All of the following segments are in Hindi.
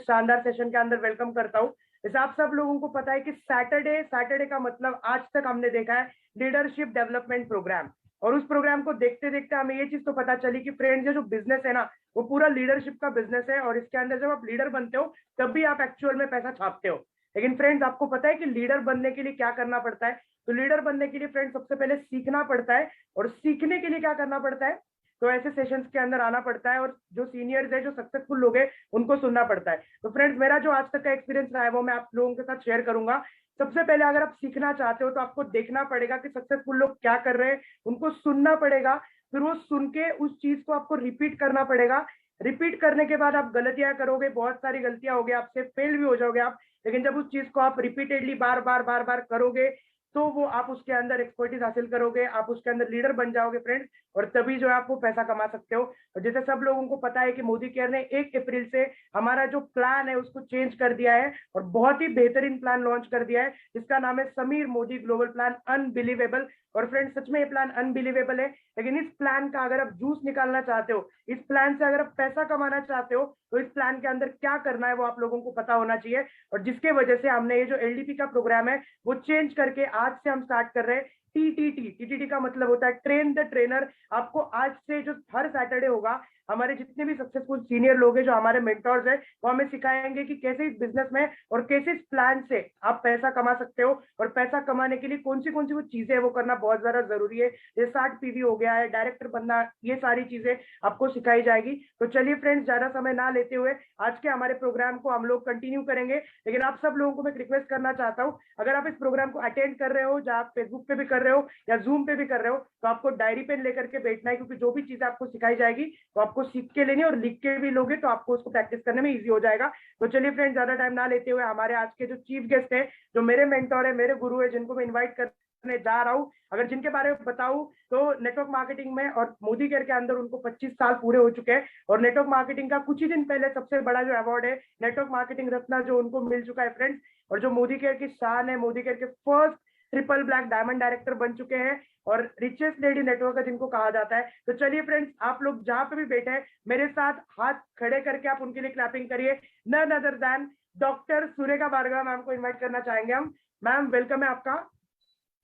शानदार सेशन के अंदर वेलकम करता हूँ। जैसे आप सब लोगों को पता है कि सैटरडे का मतलब आज तक हमने देखा है लीडरशिप डेवलपमेंट प्रोग्राम, और उस प्रोग्राम को देखते देखते हमें ये चीज तो पता चली कि फ्रेंड्स, ये जो बिजनेस है ना वो पूरा लीडरशिप का बिजनेस है, और इसके अंदर जब आप लीडर बनते हो तब भी आप एक्चुअल में पैसा छापते हो। लेकिन फ्रेंड्स, आपको पता है कि लीडर बनने के लिए क्या करना पड़ता है? तो लीडर बनने के लिए फ्रेंड्स सबसे पहले सीखना पड़ता है, और सीखने के लिए क्या करना पड़ता है? तो ऐसे सेशंस के अंदर आना पड़ता है, और जो सीनियर्स है, जो सक्सेसफुल लोग हैं, उनको सुनना पड़ता है। तो फ्रेंड्स, मेरा जो आज तक का एक्सपीरियंस रहा है वो मैं आप लोगों के साथ शेयर करूंगा। सबसे पहले अगर आप सीखना चाहते हो तो आपको देखना पड़ेगा कि सक्सेसफुल लोग क्या कर रहे हैं, उनको सुनना पड़ेगा, फिर वो सुन के उस चीज को आपको रिपीट करना पड़ेगा। रिपीट करने के बाद आप गलतियां करोगे, बहुत सारी गलतियां होगी, आपसे फेल भी हो जाओगे आप, लेकिन जब उस चीज को आप रिपीटेडली बार बार बार बार करोगे तो वो आप उसके अंदर एक्सपर्टीज हासिल करोगे, आप उसके अंदर लीडर बन जाओगे फ्रेंड्स, और तभी जो है आप वो पैसा कमा सकते हो। और जैसे सब लोगों को पता है कि मोदी केयर ने 1 अप्रैल से हमारा जो प्लान है उसको चेंज कर दिया है, और बहुत ही बेहतरीन प्लान लॉन्च कर दिया है, जिसका नाम है Sameer Modi global plan unbelievable. और फ्रेंड्स, सच में ये प्लान अनबिलीवेबल है, लेकिन इस प्लान का अगर आप जूस निकालना चाहते हो, इस प्लान से अगर आप पैसा कमाना चाहते हो, तो इस प्लान के अंदर क्या करना है वो आप लोगों को पता होना चाहिए। और जिसके वजह से हमने ये जो एलडीपी का प्रोग्राम है वो चेंज करके आज से हम स्टार्ट कर रहे हैं टीटीटी का मतलब होता है ट्रेन द ट्रेनर। आपको आज से जो हर सैटरडे होगा, हमारे जितने भी सक्सेसफुल सीनियर लोग हैं, जो हमारे मेंटर्स हैं, वो हमें सिखाएंगे कि कैसे इस बिजनेस में और कैसे इस प्लान से आप पैसा कमा सकते हो, और पैसा कमाने के लिए कौन सी वो चीजें है वो करना बहुत ज्यादा जरूरी है। जैसे 60 PV हो गया है, डायरेक्टर बनना, ये सारी चीजें आपको सिखाई जाएगी। तो चलिए फ्रेंड्स, ज्यादा समय ना लेते हुए आज के हमारे प्रोग्राम को हम लोग कंटिन्यू करेंगे। लेकिन आप सब लोगों को मैं रिक्वेस्ट करना चाहता हूँ, अगर आप इस प्रोग्राम को अटेंड कर रहे हो, जहाँ आप फेसबुक पे भी कर रहे हो या जूम पे भी कर रहे हो, तो आपको डायरी पेन लेकर के बैठना है, क्योंकि जो भी चीजें आपको सिखाई जाएगी तो आपको सीख के लेनी, और लिख के भी लोगे तो आपको उसको प्रैक्टिस करने में इजी हो जाएगा। तो चलिए फ्रेंड्स, ज्यादा टाइम ना लेते हुए हमारे आज के जो चीफ गेस्ट है, जो मेरे मेंटोर है, मेरे गुरु है, जिनको मैं इन्वाइट करने जा रहा हूँ, अगर जिनके बारे में बताऊं तो नेटवर्क मार्केटिंग में और मोदी केयर के अंदर उनको 25 साल पूरे हो चुके हैं, और नेटवर्क मार्केटिंग का कुछ ही दिन पहले सबसे बड़ा जो अवार्ड है नेटवर्क मार्केटिंग रत्न जो उनको मिल चुका है फ्रेंड्स, और जो मोदी केयर की शान है, मोदी केयर के first triple black diamond director बन चुके हैं, और रिचेस्ट लेडी नेटवर्क जिनको कहा जाता है। तो चलिए फ्रेंड्स, आप लोग जहां पे भी बैठे हैं, मेरे साथ हाथ खड़े करके आप उनके लिए क्लैपिंग करिए। None other than doctor Surekha Bhargav ma'am को इन्वाइट करना चाहेंगे हम। मैम, वेलकम है आपका।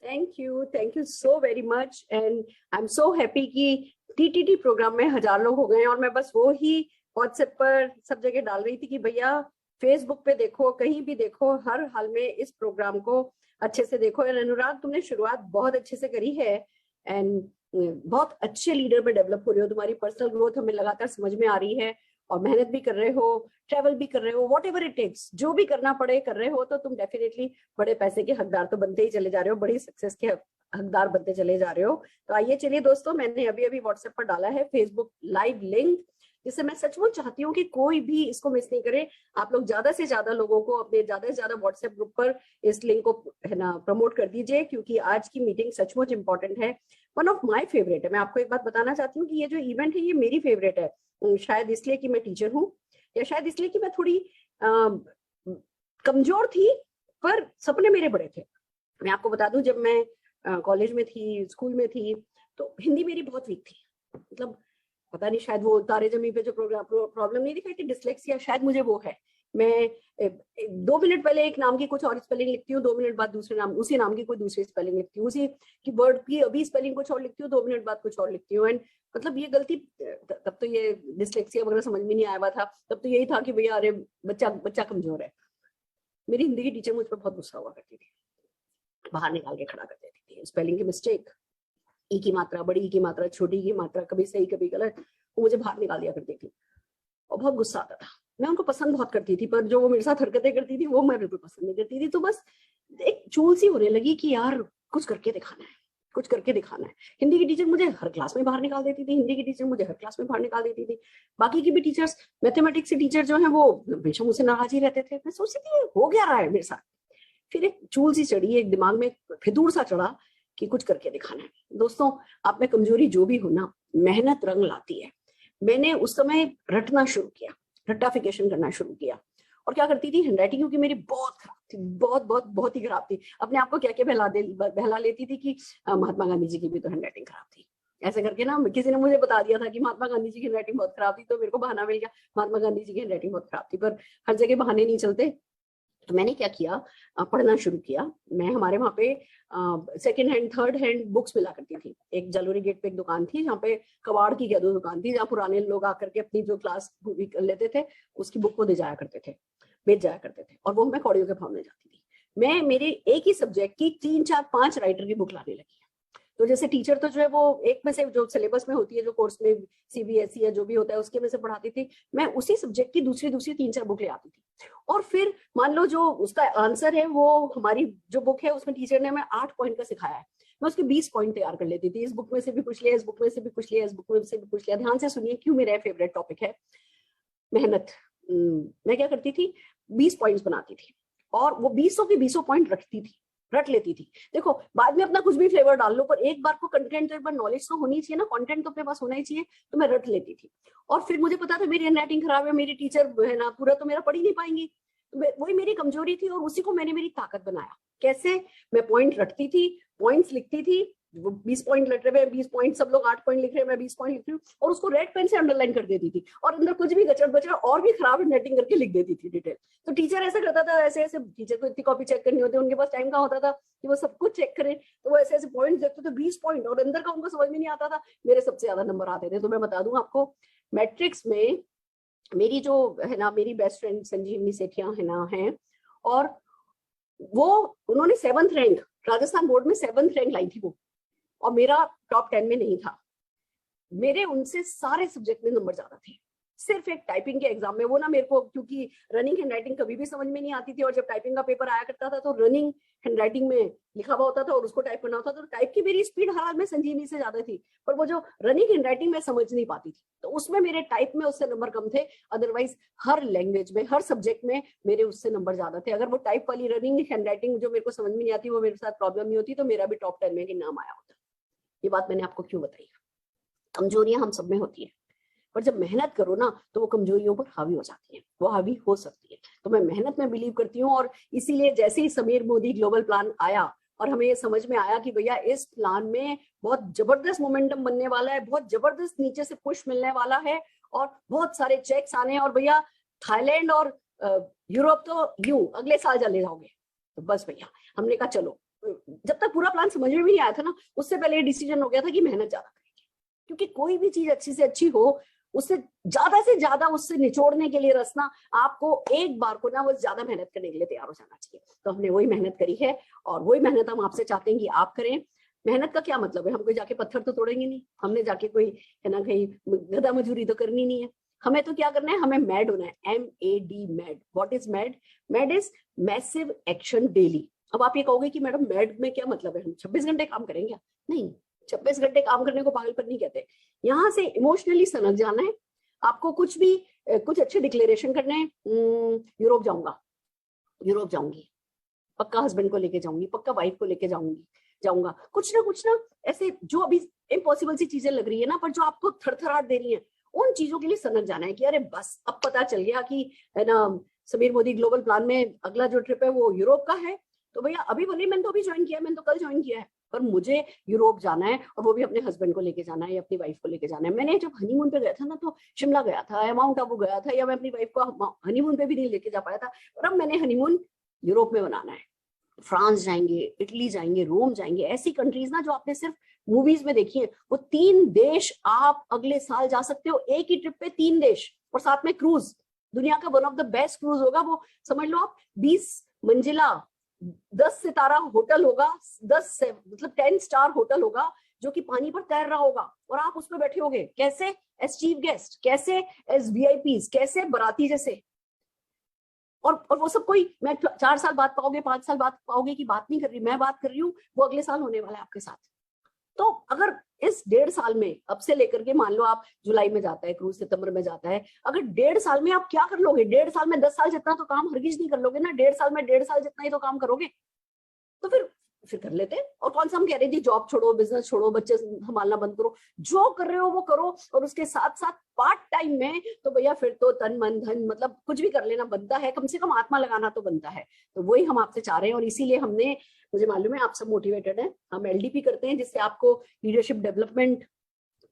Thank you so very much, and I am so happy कि टीटीटी प्रोग्राम में 1000 लोग हो गए हैं, और मैं बस वो ही व्हाट्सएप पर सब जगह डाल रही थी कि भैया फेसबुक पे देखो, कहीं भी देखो, हर हाल में इस प्रोग्राम को अच्छे से देखो। और अनुराग, तुमने शुरुआत बहुत अच्छे से करी है, एंड बहुत अच्छे लीडर में डेवलप हो रहे हो, तुम्हारी पर्सनल ग्रोथ हमें लगातार समझ में आ रही है, और मेहनत भी कर रहे हो, ट्रेवल भी कर रहे हो, वॉट एवर इट टेक्स, जो भी करना पड़े कर रहे हो, तो तुम डेफिनेटली बड़े पैसे के हकदार तो बनते ही चले जा रहे हो, बड़ी सक्सेस के हकदार बनते चले जा रहे हो। तो आइए चलिए दोस्तों, मैंने अभी अभी व्हाट्सएप पर डाला है फेसबुक लाइव लिंक, जिससे मैं सचमुच चाहती हूँ कि कोई भी इसको मिस नहीं करे। आप लोग ज्यादा से ज्यादा लोगों को अपने ज्यादा से ज्यादा व्हाट्सएप ग्रुप पर इस लिंक को है ना प्रमोट कर दीजिए, क्योंकि आज की मीटिंग सचमुच इंपॉर्टेंट है, वन ऑफ माय फेवरेट है। मैं आपको एक बात बताना चाहती हूँ कि ये जो इवेंट है ये मेरी फेवरेट है, शायद इसलिए कि मैं टीचर हूँ, या शायद इसलिए कि मैं थोड़ी कमजोर थी, पर सपने मेरे बड़े थे। मैं आपको बता दूं, जब मैं कॉलेज में थी, स्कूल में थी, तो हिंदी मेरी बहुत वीक थी। मतलब पता नहीं, शायद वो तारे जमी पे जो प्रॉब्लम नहीं दिखाई थी, डिसलेक्सिया, शायद मुझे वो है। मैं 2 मिनट पहले एक नाम की कुछ और स्पेलिंग लिखती हूँ, 2 मिनट बाद दूसरे नाम, उसी नाम की कोई दूसरी स्पेलिंग लिखती हूँ, उसी की वर्ड की अभी स्पेलिंग कुछ और लिखती हूँ, 2 मिनट बाद कुछ और लिखती हूँ। एंड मतलब ये गलती, तब तो ये डिसलेक्सिया वगैरह समझ में नहीं आया हुआ था, तब तो यही था कि भैया अरे बच्चा कमजोर है। मेरी हिंदी की टीचर मुझ पर बहुत गुस्सा हुआ करती थी, बाहर निकाल के खड़ा कर देती थी। स्पेलिंग की मिस्टेक, ई की मात्रा, बड़ी ई की मात्रा, छोटी ई की मात्रा, कभी सही कभी गलत, वो मुझे बाहर निकाल दिया करती थी, और बहुत गुस्सा आता था। मैं उनको पसंद बहुत करती थी, पर जो वो मेरे साथ हरकतें करती थी वो मैं बिल्कुल पसंद नहीं करती थी। तो बस एक चूल सी होने लगी कि यार कुछ करके दिखाना है, कुछ करके दिखाना है। हिंदी की टीचर मुझे हर क्लास में बाहर निकाल देती थी, हिंदी की टीचर मुझे हर क्लास में बाहर निकाल देती थी। बाकी की भी टीचर्स, मैथमेटिक्स की टीचर जो है वो हमेशा मुझसे नाराज ही रहते थे। मैं सोचती थी हो क्या रहा है मेरे साथ। फिर एक चूल सी चढ़ी, एक दिमाग में फितूर सा चढ़ा कि कुछ करके दिखाना है। दोस्तों, आप में कमजोरी जो भी हो ना, मेहनत रंग लाती है। मैंने उस समय रटना शुरू किया, रट्टाफिकेशन करना शुरू किया, और क्या करती थी, हैंडराइटिंग क्योंकि मेरी बहुत खराब थी, बहुत ही खराब थी। अपने आप को क्या क्या बहला लेती थी कि महात्मा गांधी जी की भी तो हैंडराइटिंग खराब थी। ऐसे करके ना किसी ने मुझे बता दिया था कि महात्मा गांधी जी की हैंडराइटिंग बहुत खराब थी, तो मेरे को बहाना मिल गया महात्मा गांधी जी की हैंडराइटिंग बहुत खराब थी। पर हर जगह बहाने नहीं चलते, तो मैंने क्या किया, पढ़ना शुरू किया। मैं हमारे वहाँ पे second hand third hand books मिला करती थी। एक जलोरी गेट पे एक दुकान थी जहाँ पे कबाड़ की कह दो दुकान थी, जहाँ पुराने लोग आकर के अपनी जो क्लास लेते थे उसकी बुक को दे जाया करते थे, बेच जाया करते थे, और वो मैं कौड़ियों के भाव में जाती थी। मैं मेरे एक ही सब्जेक्ट की 3 4 5 राइटर की बुक लाने लगी। तो जैसे टीचर तो जो है वो एक में से जो सिलेबस में होती है, जो कोर्स में सीबीएसई या जो भी होता है उसके में से पढ़ाती थी, मैं उसी सब्जेक्ट की दूसरी 3 4 बुक ले आती थी। और फिर मान लो जो उसका आंसर है वो हमारी जो बुक है उसमें टीचर ने हमें 8 पॉइंट का सिखाया है, मैं उसके 20 पॉइंट तैयार कर लेती थी। इस बुक में से भी पूछ लिया, इस बुक में से भी पूछ लिया, इस बुक में से भी पूछ लिया। ध्यान से सुनिए क्यों मेरा फेवरेट टॉपिक है मेहनत। मैं क्या करती थी, 20 पॉइंट्स बनाती थी और वो 20 के 20 पॉइंट रट लेती थी। देखो बाद में अपना कुछ भी फ्लेवर डाल लो, पर एक बार को कंटेंट तो एक बार नॉलेज तो होनी चाहिए ना, कंटेंट तो अपने पास होना ही चाहिए। तो मैं रट लेती थी। और फिर मुझे पता था मेरी हैंडराइटिंग खराब है, मेरी टीचर है ना पूरा तो मेरा पढ़ ही नहीं पाएंगी, तो वही मेरी कमजोरी थी और उसी को मैंने मेरी ताकत बनाया। कैसे, मैं पॉइंट रटती थी, पॉइंट्स लिखती थी, 20 पॉइंट लट रहे हैं, 20 पॉइंट सब लोग 8 पॉइंट लिख रहे हैं, मैं 20 पॉइंट लिख रही हूँ, और उसको रेड पेन से अंडरलाइन कर देती थी और अंदर कुछ भी गचड़ बचड़ और भी खराब हैंडराइटिंग करके लिख देती थी डिटेल। तो टीचर ऐसा करता था, ऐसे ऐसे, टीचर को इतनी कॉपी चेक करनी होती है, उनके पास टाइम कहाँ होता था कि वो सब कुछ चेक करें, तो वो ऐसे ऐसे पॉइंट देखते थे 20 पॉइंट, और अंदर का उनको समझ में नहीं आता था। मेरे सबसे ज्यादा नंबर आते थे। तो मैं बता दूं आपको, मैट्रिक्स में मेरी जो है ना, मेरी बेस्ट फ्रेंड संजीवनी सेठिया है ना है, और वो उन्होंने 7th रैंक राजस्थान बोर्ड में 7th रैंक लाई थी वो, और मेरा टॉप 10 में नहीं था। मेरे उनसे सारे सब्जेक्ट में नंबर ज्यादा थे, सिर्फ एक टाइपिंग के एग्जाम में। वो ना मेरे को, क्योंकि रनिंग हैंडराइटिंग कभी भी समझ में नहीं आती थी, और जब टाइपिंग का पेपर आया करता था तो रनिंग हैंडराइटिंग में लिखा हुआ होता था और उसको टाइप करना होता था, तो टाइप की मेरी स्पीड हर हाल में संजीवनी से ज्यादा थी, पर वो जो रनिंग हैंडराइटिंग में समझ नहीं पाती थी, तो उसमें मेरे टाइप में उससे नंबर कम थे। अदरवाइज हर लैंग्वेज में, हर सब्जेक्ट में मेरे उससे नंबर ज्यादा थे। अगर वो टाइप वाली रनिंग हैंडराइटिंग जो मेरे को समझ में नहीं आती, वो मेरे साथ प्रॉब्लम नहीं होती, तो मेरा भी टॉप 10 में नाम आया होता। ये बात मैंने आपको क्यों बताई? कमजोरियां हम सब में होती है, पर जब मेहनत करो ना तो वो कमजोरियों पर हावी हो जाती है, वो हावी हो सकती है। तो मैं मेहनत में बिलीव करती हूँ, और इसीलिए जैसे ही समीर मोदी ग्लोबल प्लान आया और हमें ये समझ में आया कि भैया इस प्लान में बहुत जबरदस्त मोमेंटम बनने वाला है, बहुत जबरदस्त नीचे से पुश मिलने वाला है, और बहुत सारे चेक्स आने हैं, और भैया थाईलैंड और यूरोप तो यूं अगले साल चले जाओगे, तो बस भैया हमने कहा चलो। जब तक पूरा प्लान समझ में भी नहीं आया था ना, उससे पहले ये डिसीजन हो गया था कि मेहनत ज्यादा करेंगे, क्योंकि कोई भी चीज अच्छी से अच्छी हो, उससे ज्यादा उससे निचोड़ने के लिए रसना, आपको एक बार को ना वो ज्यादा मेहनत करने के लिए तैयार हो जाना चाहिए। तो हमने वही मेहनत करी है, और वही मेहनत हम आपसे चाहते हैं कि आप करें। मेहनत का क्या मतलब है, हम कोई जाके पत्थर तो तोड़ेंगे नहीं, हमने जाके कोई है ना कहीं गधा मजूरी तो करनी नहीं है। हमें तो क्या करना है, हमें मैड होना है, MAD, mad. What is mad? Mad is massive action daily. अब आप ये कहोगे कि मैडम मैड में क्या मतलब है, हम 26 घंटे काम करेंगे? नहीं, 26 घंटे काम करने को पागलपन नहीं कहते। यहाँ से इमोशनली सनक जाना है आपको, कुछ भी कुछ अच्छे डिक्लेरेशन करने हैं। यूरोप जाऊंगा, यूरोप जाऊंगी, पक्का हस्बैंड को लेके जाऊंगी, पक्का वाइफ को लेके जाऊंगा, कुछ ना ऐसे जो अभी इम्पॉसिबल सी चीजें लग रही है ना, पर जो आपको थरथराहट दे रही है, उन चीजों के लिए सनक जाना है कि अरे बस अब पता चल गया कि है ना समीर मोदी ग्लोबल प्लान में अगला जो ट्रिप है वो यूरोप का है। तो भैया अभी बोलिए मैंने तो अभी ज्वाइन किया है, मैंने तो कल ज्वाइन किया है, पर मुझे यूरोप जाना है, और वो भी अपने हस्बैंड को लेके जाना है या अपनी वाइफ को लेके जाना है। मैंने जब हनीमून पे गया था ना, तो शिमला गया था या माउंट आबू गया था, या मैं अपनी वाइफ को हनीमून पे भी नहीं लेके जा पाया था, और अब मैंने हनीमून यूरोप में बनाना है। फ्रांस जाएंगे, इटली जाएंगे, रोम जाएंगे, ऐसी कंट्रीज ना जो आपने सिर्फ मूवीज में देखी है। वो 3 देश आप अगले साल जा सकते हो, एक ही ट्रिप पे 3 देश, और साथ में क्रूज। दुनिया का one of the best cruise होगा वो, समझ लो आप 20 मंजिला 10 सितारा होटल होगा, 10 स्टार होटल होगा, जो कि पानी पर तैर रहा होगा, और आप उसमें बैठे होगे कैसे? एज चीफ गेस्ट, कैसे? एज VIPs, कैसे? बराती जैसे। और वो सब कोई मैं 4 साल बाद पाओगे, 5 साल बाद पाओगे की बात नहीं कर रही, मैं बात कर रही हूँ वो अगले साल होने वाला है आपके साथ। तो अगर इस 1.5 साल में, अब से लेकर के मान लो आप जुलाई में जाता है क्रूज, सितंबर में जाता है, अगर 1.5 साल में आप क्या कर लोगे? 1.5 साल में 10 साल जितना तो काम हरगिज नहीं कर लोगे ना, 1.5 साल में 1.5 साल जितना ही तो काम करोगे। तो फिर कर लेते हैं। और कौन सा हम कह रहे थे जॉब छोड़ो, बिजनेस छोड़ो, बच्चे संभालना बंद करो, जो कर रहे हो वो करो, और उसके साथ साथ पार्ट टाइम में तो भैया फिर तो तन मन धन मतलब कुछ भी कर लेना बनता है, कम से कम आत्मा लगाना तो बनता है। तो वही हम आपसे चाह रहे हैं, और इसीलिए हमने, मुझे मालूम है आप सब मोटिवेटेड हैं, हम LDP करते हैं जिससे आपको लीडरशिप डेवलपमेंट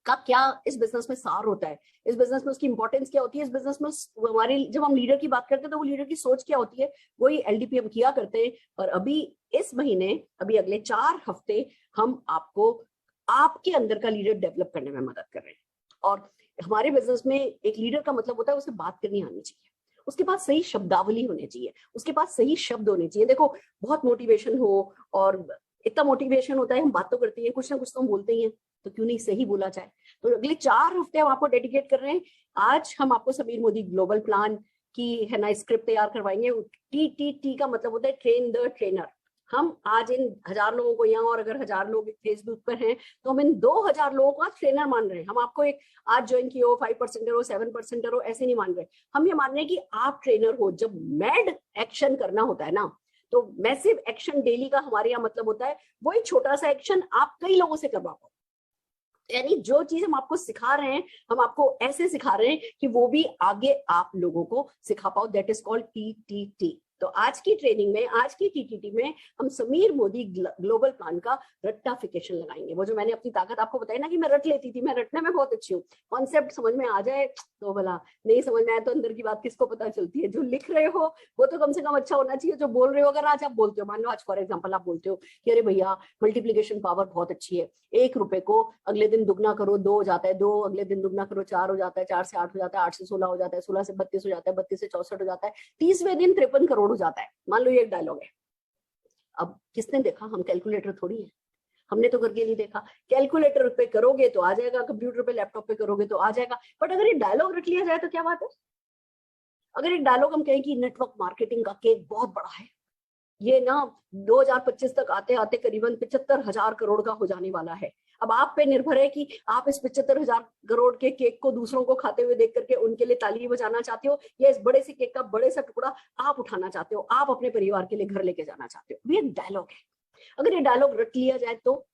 का क्या इस बिजनेस में सार होता है, इस बिजनेस में उसकी इंपॉर्टेंस क्या होती है, इस बिजनेस में हमारी जब हम लीडर की बात करते हैं तो वो लीडर की सोच क्या होती है, वही एलडीपी हम किया करते हैं। और अभी इस महीने, अभी अगले 4 हफ्ते हम आपको आपके अंदर का लीडर डेवलप करने में मदद कर रहे हैं। और हमारे बिजनेस में एक लीडर का मतलब होता है उसे बात करनी आनी चाहिए, उसके पास सही शब्दावली होनी चाहिए, उसके पास सही शब्द होने चाहिए। देखो बहुत मोटिवेशन हो, और इतना मोटिवेशन होता है, हम बात तो करते हैं, कुछ ना कुछ तो हम बोलते ही हैं, तो क्यों नहीं सही बोला जाए। तो अगले 4 हफ्ते हम आपको डेडिकेट कर रहे हैं। आज हम आपको समीर मोदी ग्लोबल प्लान की है ना स्क्रिप्ट तैयार करवाएंगे। टी का मतलब होता है ट्रेन द ट्रेनर। हम आज इन 1000 लोगों को यहाँ, और अगर 1000 लोग फेसबुक पर हैं तो हम इन 2000 लोगों को आज ट्रेनर मान रहे हैं। हम आपको एक आज ज्वाइन किए हो, 5% हो, 7% हो, ऐसे नहीं मान रहे। हम ये मान रहे हैं कि आप ट्रेनर हो। जब मैड एक्शन करना होता है ना, तो मैसिव एक्शन डेली का हमारे यहाँ मतलब होता है वही छोटा सा एक्शन आप कई लोगों से करवा पाओ। यानी जो चीज हम आपको सिखा रहे हैं, हम आपको ऐसे सिखा रहे हैं कि वो भी आगे आप लोगों को सिखा पाओ। That is called TTT. तो आज की ट्रेनिंग में, आज की टीटीटी में हम समीर मोदी ग्लोबल प्लान का रट्टाफिकेशन लगाएंगे। वो जो मैंने अपनी ताकत आपको बताई ना कि मैं रट लेती थी, मैं रटने में बहुत अच्छी हूँ। कॉन्सेप्ट समझ में आ जाए तो भला, नहीं समझ में आए तो अंदर की बात किसको पता चलती है। जो लिख रहे हो वो तो कम से कम अच्छा होना चाहिए। जो बोल रहे हो, अगर आज आप बोलते हो, मान लो आज फॉर एग्जाम्पल आप बोलते हो कि अरे भैया मल्टीप्लीकेशन पावर बहुत अच्छी है, 1 रुपए को अगले दिन दुगना करो, 2 हो जाता है, 2 अगले दिन दुगना करो, 4 हो जाता है, 4 से 8 हो जाता है, 8 से 16 हो जाता है, 16 से 32 हो जाता है, 32 से 64 हो जाता है, 30वें दिन 53 करोड़ हो जाता है। मान लो ये एक डायलॉग है। अब किसने देखा? हम कैलकुलेटर थोड़ी है, हमने तो करके नहीं देखा। कैलकुलेटर पे करोगे तो आ जाएगा, कंप्यूटर पे लैपटॉप पे करोगे तो आ जाएगा। बट अगर ये डायलॉग रट लिया जाए तो क्या बात है। अगर एक डायलॉग हम कहें कि नेटवर्क मार्केटिंग का केक बहुत बड़ा है, ये ना 2025 तक आते आते करीबन 75,000 करोड़ का हो जाने वाला है। अब आप पे निर्भर है कि आप इस 75,000 करोड़ के केक को दूसरों को खाते हुए देख करके उनके लिए ताली बजाना चाहते हो, या इस बड़े से केक का बड़े सा टुकड़ा आप उठाना चाहते हो, आप अपने परिवार के लिए घर लेके जाना चाहते हो। ये डायलॉग है। अगर ये डायलॉग रट लिया जाए तो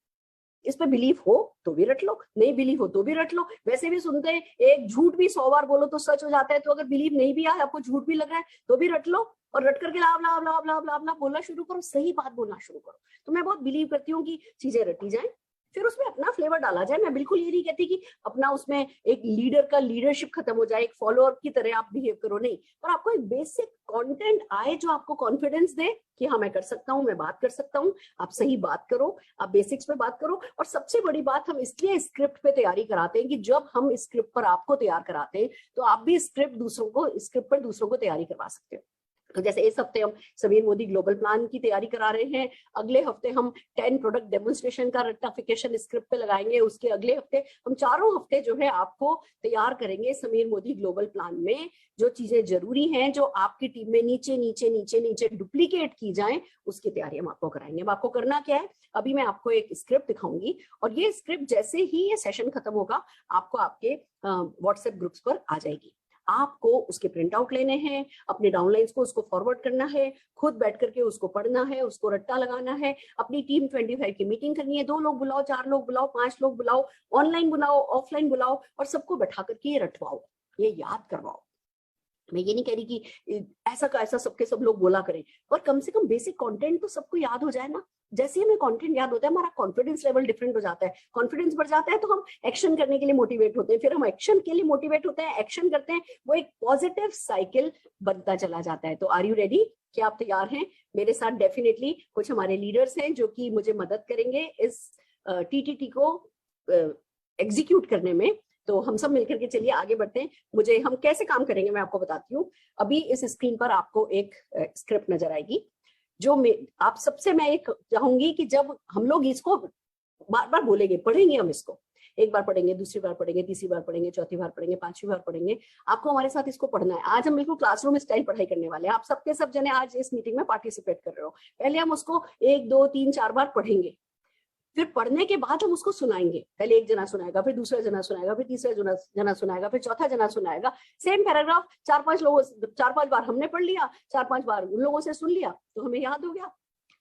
इस पे बिलीव हो तो भी रट लो, नहीं बिलीव हो तो भी रट लो। वैसे भी सुनते हैं एक झूठ भी 100 बार बोलो तो सच हो जाता है। तो अगर बिलीव नहीं भी आया, आपको झूठ भी लग रहा है, तो भी रट लो, और रट करके लाभ लाभ लाभ लाभ लाभ लाभ बोलना शुरू करो, सही बात बोलना शुरू करो। तो मैं बहुत बिलीव करती हूँ कि चीजें रटी जाए, फिर उसमें अपना फ्लेवर डाला जाए। मैं बिल्कुल ये नहीं कहती कि अपना उसमें एक लीडर का लीडरशिप खत्म हो जाए, एक फॉलोअर की तरह आप बिहेव करो, नहीं। पर आपको एक बेसिक कंटेंट आए जो आपको कॉन्फिडेंस दे कि हाँ मैं कर सकता हूँ, मैं बात कर सकता हूँ। आप सही बात करो, आप बेसिक्स पे बात करो। और सबसे बड़ी बात, हम इसलिए स्क्रिप्ट पे तैयारी कराते हैं कि जब हम स्क्रिप्ट पर आपको तैयार कराते हैं तो आप भी स्क्रिप्ट पर दूसरों को तैयारी करवा सकते हो। तो जैसे इस हफ्ते हम समीर मोदी ग्लोबल प्लान की तैयारी करा रहे हैं, अगले हफ्ते हम 10 प्रोडक्ट डेमोन्स्ट्रेशन का रट्टाफिकेशन स्क्रिप्ट पे लगाएंगे, उसके अगले हफ्ते हम चारों हफ्ते जो है आपको तैयार करेंगे समीर मोदी ग्लोबल प्लान में जो चीजें जरूरी हैं, जो आपकी टीम में नीचे नीचे नीचे नीचे डुप्लीकेट की जाए, उसकी तैयारी हम आपको कराएंगे। अब आपको करना क्या है, अभी मैं आपको एक स्क्रिप्ट दिखाऊंगी, और ये स्क्रिप्ट जैसे ही ये सेशन खत्म होगा आपको आपके व्हाट्सएप ग्रुप्स पर आ जाएगी। आपको उसके प्रिंट आउट लेने हैं, अपने डाउनलाइंस को उसको फॉरवर्ड करना है, खुद बैठ करके उसको पढ़ना है, उसको रट्टा लगाना है, अपनी टीम 25 की मीटिंग करनी है। 2 लोग बुलाओ, 4 लोग बुलाओ, 5 लोग बुलाओ, ऑनलाइन बुलाओ, ऑफलाइन बुलाओ, और सबको बैठा करके ये रटवाओ, ये याद करवाओ। मैं ये नहीं कह रही कि ऐसा का ऐसा सबके सब लोग बोला करें, पर कम से कम बेसिक कंटेंट तो सबको याद हो जाए ना। जैसे ही हमें कंटेंट याद होता है, हमारा कॉन्फिडेंस लेवल डिफरेंट हो जाता है, कॉन्फिडेंस बढ़ जाता है, तो हम एक्शन करने के लिए मोटिवेट होते हैं, फिर हम एक्शन के लिए मोटिवेट होते हैं, एक्शन करते हैं, वो एक पॉजिटिव साइकिल बनता चला जाता है। तो आर यू रेडी? क्या आप तैयार हैं? मेरे साथ डेफिनेटली कुछ हमारे लीडर्स हैं जो कि मुझे मदद करेंगे इस टीटीटी को एग्जीक्यूट करने में। तो हम सब मिलकर के चलिए आगे बढ़ते हैं। हम कैसे काम करेंगे मैं आपको बताती हूँ। अभी इस स्क्रीन पर आपको एक स्क्रिप्ट नजर आएगी, जो आप सबसे मैं एक चाहूंगी कि जब हम लोग इसको बार बार बोलेंगे, पढ़ेंगे, हम इसको एक बार पढ़ेंगे, दूसरी बार पढ़ेंगे, तीसरी बार पढ़ेंगे, चौथी बार पढ़ेंगे, 5वीं बार पढ़ेंगे, आपको हमारे साथ इसको पढ़ना है। आज हम बिल्कुल क्लासरूम स्टाइल पढ़ाई करने वाले हैं। आप सबके सब जने आज इस मीटिंग में पार्टिसिपेट कर रहे हो। पहले हम उसको 1 2 3 4 बार पढ़ेंगे, फिर पढ़ने के बाद हम उसको सुनाएंगे। पहले एक जना सुनाएगा, फिर दूसरा जना सुनाएगा, फिर तीसरा जना सुनाएगा, फिर चौथा जना सुनाएगा। सेम पैराग्राफ 4-5 बार हमने पढ़ लिया, 4-5 बार उन लोगों से सुन लिया, तो हमें याद हो गया।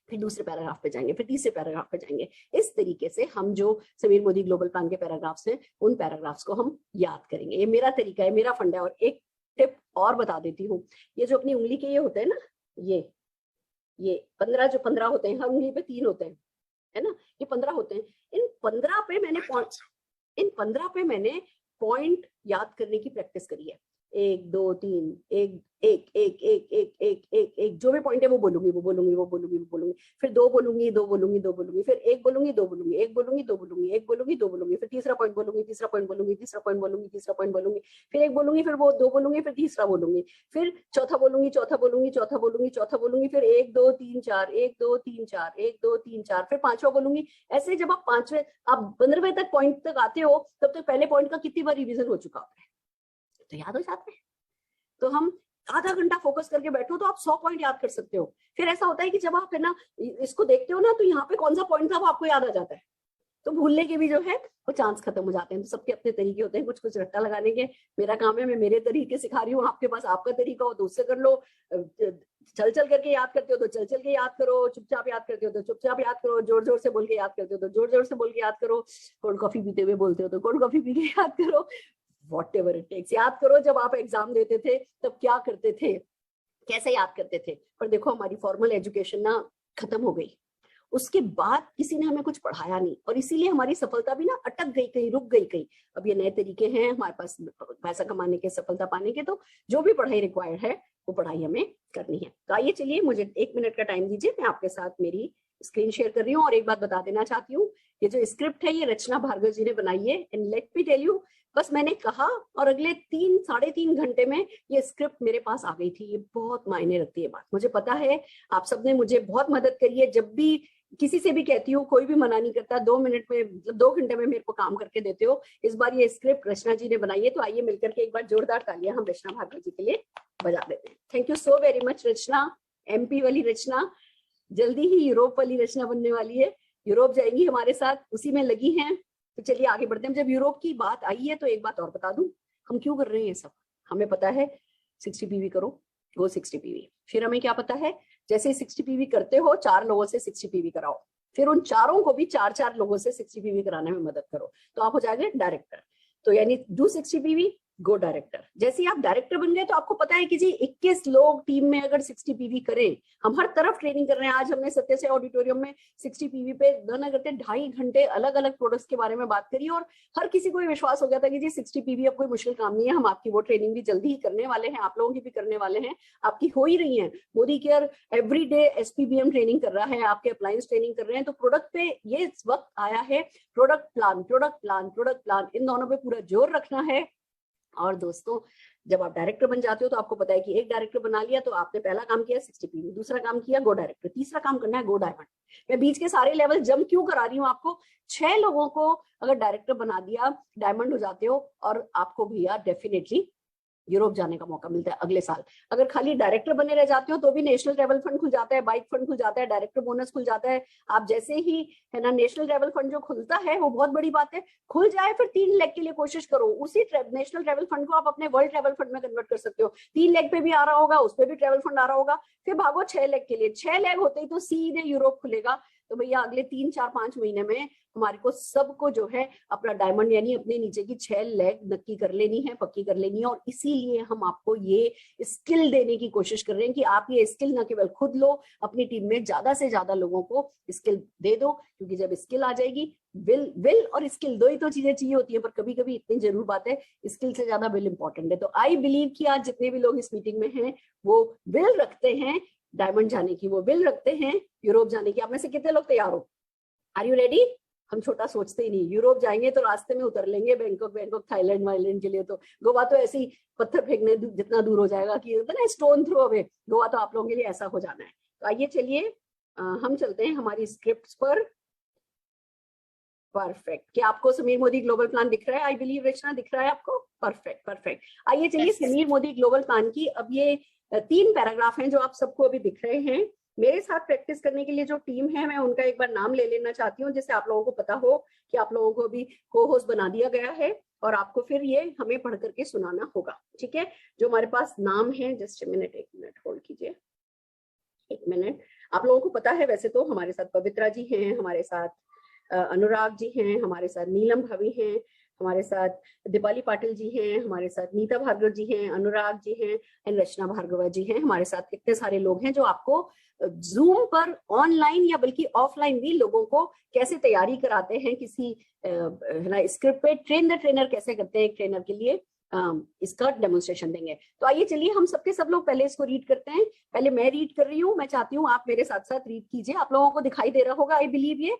फिर दूसरे पैराग्राफ पे जाएंगे, फिर तीसरे पैराग्राफ पे जाएंगे। इस तरीके से हम जो समीर मोदी ग्लोबल प्लान के पैराग्राफ्स हैं, उन पैराग्राफ्स को हम याद करेंगे। ये मेरा तरीका है, मेरा फंडा है। और एक टिप और बता देती हूँ, ये जो अपनी उंगली के ये होते हैं ना, ये 15 जो 15 होते हैं, हर उंगली पे 3 होते हैं, है ना, ये 15 होते हैं। इन 15 पे मैंने इन 15 पे मैंने पॉइंट याद करने की प्रैक्टिस करी है। 1 2 3 1 1 1 1 1 1 1 1 जो भी पॉइंट है वो बोलूंगी, वो बोलूंगी, वो बोलूंगी, वो बोलूंगी, फिर 2 बोलूंगी, 2 बोलूंगी, 2 बोलूंगी, फिर 1 बोलूंगी, 2 बोलूंगी, 1 बोलूंगी, 2 बोलूंगी, 1 बोलूंगी, 2 बोलूंगी, फिर तीसरा पॉइंट बोलूंगी, तीसरा पॉइंट बोलूंगी, तीसरा पॉइंट बोलूंगी, तीसरा पॉइंट बोलूंगी, फिर 1 बोलूंगी, फिर वो 2 बोलूंगी, फिर तीसरा बोलूंगी, फिर चौथा बोलूंगी, चौथा बोलूंगी, चौथा बोलूंगी, चौथा बोलूंगी, फिर 1 2 3 4 1 2 3 4 1 2 3 4, फिर पांचवा बोलूंगी। ऐसे जब आप पांचवें आप 15वें तक पॉइंट तक आते हो तब तक पहले पॉइंट का कितनी बार रिवीजन हो चुका होता है, तो याद हो जाता है। तो हम आधा घंटा फोकस करके बैठो तो आप 100 पॉइंट याद कर सकते हो। फिर ऐसा होता है कि जब आप है ना इसको देखते हो ना तो यहाँ पे कौन सा पॉइंट था वो आपको याद आ जाता है, तो भूलने के भी जो है वो चांस खत्म हो जाते हैं। तो सबके अपने तरीके होते हैं, कुछ कुछ रट्टा लगाने के। मेरा काम है, मैं मेरे तरीके सिखा रही हूँ, आपके पास आपका तरीका हो तो उससे कर लो। चल चल करके याद करते हो तो चल चल के याद करो, चुपचाप याद करते हो तो चुपचाप याद करो, जोर जोर से बोल के याद करते हो तो जोर जोर से बोल के याद करो, कोल्ड कॉफी पीते हुए बोलते हो तो कोल्ड कॉफी पी के याद करो, व्हाटएवर इट टेक्स। याद करो जब आप एग्जाम देते थे तब क्या करते थे, कैसे याद करते थे। पर देखो हमारी फॉर्मल एजुकेशन ना खत्म हो गई, उसके बाद किसी ने हमें कुछ पढ़ाया नहीं, और इसीलिए हमारी सफलता भी ना अटक गई, कहीं रुक गई कहीं। अब ये नए तरीके हैं हमारे पास पैसा कमाने के, सफलता पाने के, तो जो भी पढ़ाई रिक्वायर्ड है वो पढ़ाई हमें करनी है। तो आइए चलिए, मुझे 1 मिनट का टाइम दीजिए, मैं आपके साथ मेरी स्क्रीन शेयर कर रही हूँ। और एक बात बता देना चाहती हूँ, ये जो स्क्रिप्ट है ये रचना भार्गव जी ने बनाई है। And let me tell you, बस मैंने कहा और अगले 3-3.5 घंटे में ये स्क्रिप्ट मेरे पास आ गई थी। ये बहुत मायने रखती है बात, मुझे पता है आप सबने मुझे बहुत मदद करी है। जब भी किसी से भी कहती हूँ कोई भी मना नहीं करता, 2 मिनट में मतलब 2 घंटे में मेरे को काम करके देते हो। इस बार ये स्क्रिप्ट रचना जी ने बनाई है, तो आइए मिलकर के एक बार जोरदार तालियां हम रचना भार्गव जी के लिए बजा देते हैं। Thank you so very much Rachna, MP वाली रचना, जल्दी ही यूरोप वाली रचना बनने वाली है, यूरोप जाएंगी हमारे साथ, उसी में लगी हैं। तो चलिए आगे बढ़ते हैं। जब यूरोप की बात आई है तो एक बात और बता दूं, हम क्यों कर रहे हैं सब। हमें पता है 60 PV करो, गो 60 PV। फिर हमें क्या पता है, जैसे 60 PV करते हो 4 लोगों से 60 PV कराओ, फिर उन चारों को भी 4-4 लोगों से 60 PV कराने में मदद करो, तो आप हो जाएंगे डायरेक्टर। तो यानी डू 60 PV, गो डायरेक्टर। जैसे ही आप डायरेक्टर बन गए तो आपको पता है कि जी 21 लोग टीम में अगर 60 PV करें, हम हर तरफ ट्रेनिंग कर रहे हैं। आज हमने सत्य से ऑडिटोरियम में 60 PV पे न करते 2.5 घंटे अलग अलग प्रोडक्ट्स के बारे में बात करी, और हर किसी को विश्वास हो गया था कि जी 60 PV अब कोई मुश्किल काम नहीं है। हम आपकी वो ट्रेनिंग भी जल्दी ही करने वाले हैं, आप लोगों की भी करने वाले हैं, आपकी हो ही रही है। Modi care everyday SPBM training कर रहा है, आपके अप्लायंस ट्रेनिंग कर रहे हैं। तो प्रोडक्ट पे ये वक्त आया है, product plan, product plan, product plan, इन दोनों पे पूरा जोर रखना है। और दोस्तों जब आप डायरेक्टर बन जाते हो तो आपको पता है कि एक डायरेक्टर बना लिया तो आपने पहला काम किया 60 PV, दूसरा काम किया गो डायरेक्टर, तीसरा काम करना है गो डायमंड। मैं बीच के सारे लेवल जंप क्यों करा रही हूँ आपको, 6 लोगों को अगर डायरेक्टर बना दिया डायमंड हो जाते हो, और आपको भैया डेफिनेटली यूरोप जाने का मौका मिलता है अगले साल। अगर खाली डायरेक्टर बने रह जाते हो तो भी नेशनल ट्रैवल फंड खुल जाता है, बाइक फंड खुल जाता है, डायरेक्टर बोनस खुल जाता है। आप जैसे ही है ना नेशनल ट्रैवल फंड जो खुलता है वो बहुत बड़ी बात है, खुल जाए फिर 3 लाख के लिए कोशिश करो, उसी नेशनल ट्रैवल फंड को आप अपने वर्ल्ड ट्रैवल फंड में कन्वर्ट कर सकते हो। 3 लाख पे भी आ रहा होगा, उस पर भी ट्रैवल फंड आ रहा होगा, फिर भागो 6 लाख के लिए। 6 लाख होते ही तो सीधे यूरोप खुलेगा। तो भैया अगले 3-4-5 महीने में हमारे को सबको जो है अपना डायमंड यानी अपने नीचे की 6 लेग नक्की कर लेनी है, पक्की कर लेनी है। और इसीलिए हम आपको ये स्किल देने की कोशिश कर रहे हैं कि आप ये स्किल न केवल खुद लो, अपनी टीम में ज्यादा से ज्यादा लोगों को स्किल दे दो, क्योंकि जब स्किल आ जाएगी, विल और स्किल दो ही तो चीजें चाहिए होती है, पर कभी कभी इतनी जरूर बात है स्किल से ज्यादा विल इंपॉर्टेंट है। तो आई बिलीव कि आज जितने भी लोग इस मीटिंग में हैं वो विल रखते हैं डायमंड जाने की, वो विल रखते हैं यूरोप जाने की। आप में से कितने लोग तैयार हो, आर यू रेडी? हम छोटा सोचते ही नहीं, यूरोप जाएंगे तो रास्ते में उतर लेंगे बैंकॉक थाईलैंड वाईलैंड के लिए, तो गोवा तो ऐसे ही पत्थर फेंकने जितना दूर हो जाएगा कि ना स्टोन थ्रो अवे, गोवा तो आप लोगों के लिए ऐसा हो जाना है। तो आइए चलिए हम चलते हैं हमारी स्क्रिप्ट पर। परफेक्ट, क्या आपको समीर मोदी ग्लोबल प्लान दिख रहा है? आई बिलीव रचना दिख रहा है आपको? Perfect perfect. आइए चलिए समीर मोदी ग्लोबल प्लान की अब ये 3 पैराग्राफ हैं जो आप सबको अभी दिख रहे हैं। मेरे साथ प्रैक्टिस करने के लिए जो टीम है मैं उनका एक बार नाम ले लेना चाहती हूँ, जिससे आप लोगों को पता हो कि आप लोगों को अभी को होस्ट बना दिया गया है और आपको फिर ये हमें पढ़ करके सुनाना होगा, ठीक है? जो हमारे पास नाम है, जस्ट एक मिनट होल्ड कीजिए, 1 मिनट। आप लोगों को पता है वैसे तो हमारे साथ पवित्रा जी हैं, हमारे साथ अनुराग जी हैं, हमारे साथ नीलम भाभी हैं, हमारे साथ दीपाली पाटिल जी हैं, हमारे साथ नीता भार्गव जी हैं, अनुराग जी हैं एंड रचना भार्गव जी हैं। हमारे साथ इतने सारे लोग हैं जो आपको जूम पर ऑनलाइन या बल्कि ऑफलाइन भी लोगों को कैसे तैयारी कराते हैं किसी है ना स्क्रिप्ट पे, ट्रेन द ट्रेनर कैसे करते हैं एक ट्रेनर के लिए, इसका डेमोन्स्ट्रेशन देंगे। तो आइए चलिए हम सबके सब लोग पहले इसको रीड करते हैं। पहले मैं रीड कर रही हूँ, मैं चाहती हूँ आप मेरे साथ साथ रीड कीजिए। आप लोगों को दिखाई दे रहा होगा, आई बिलीव ये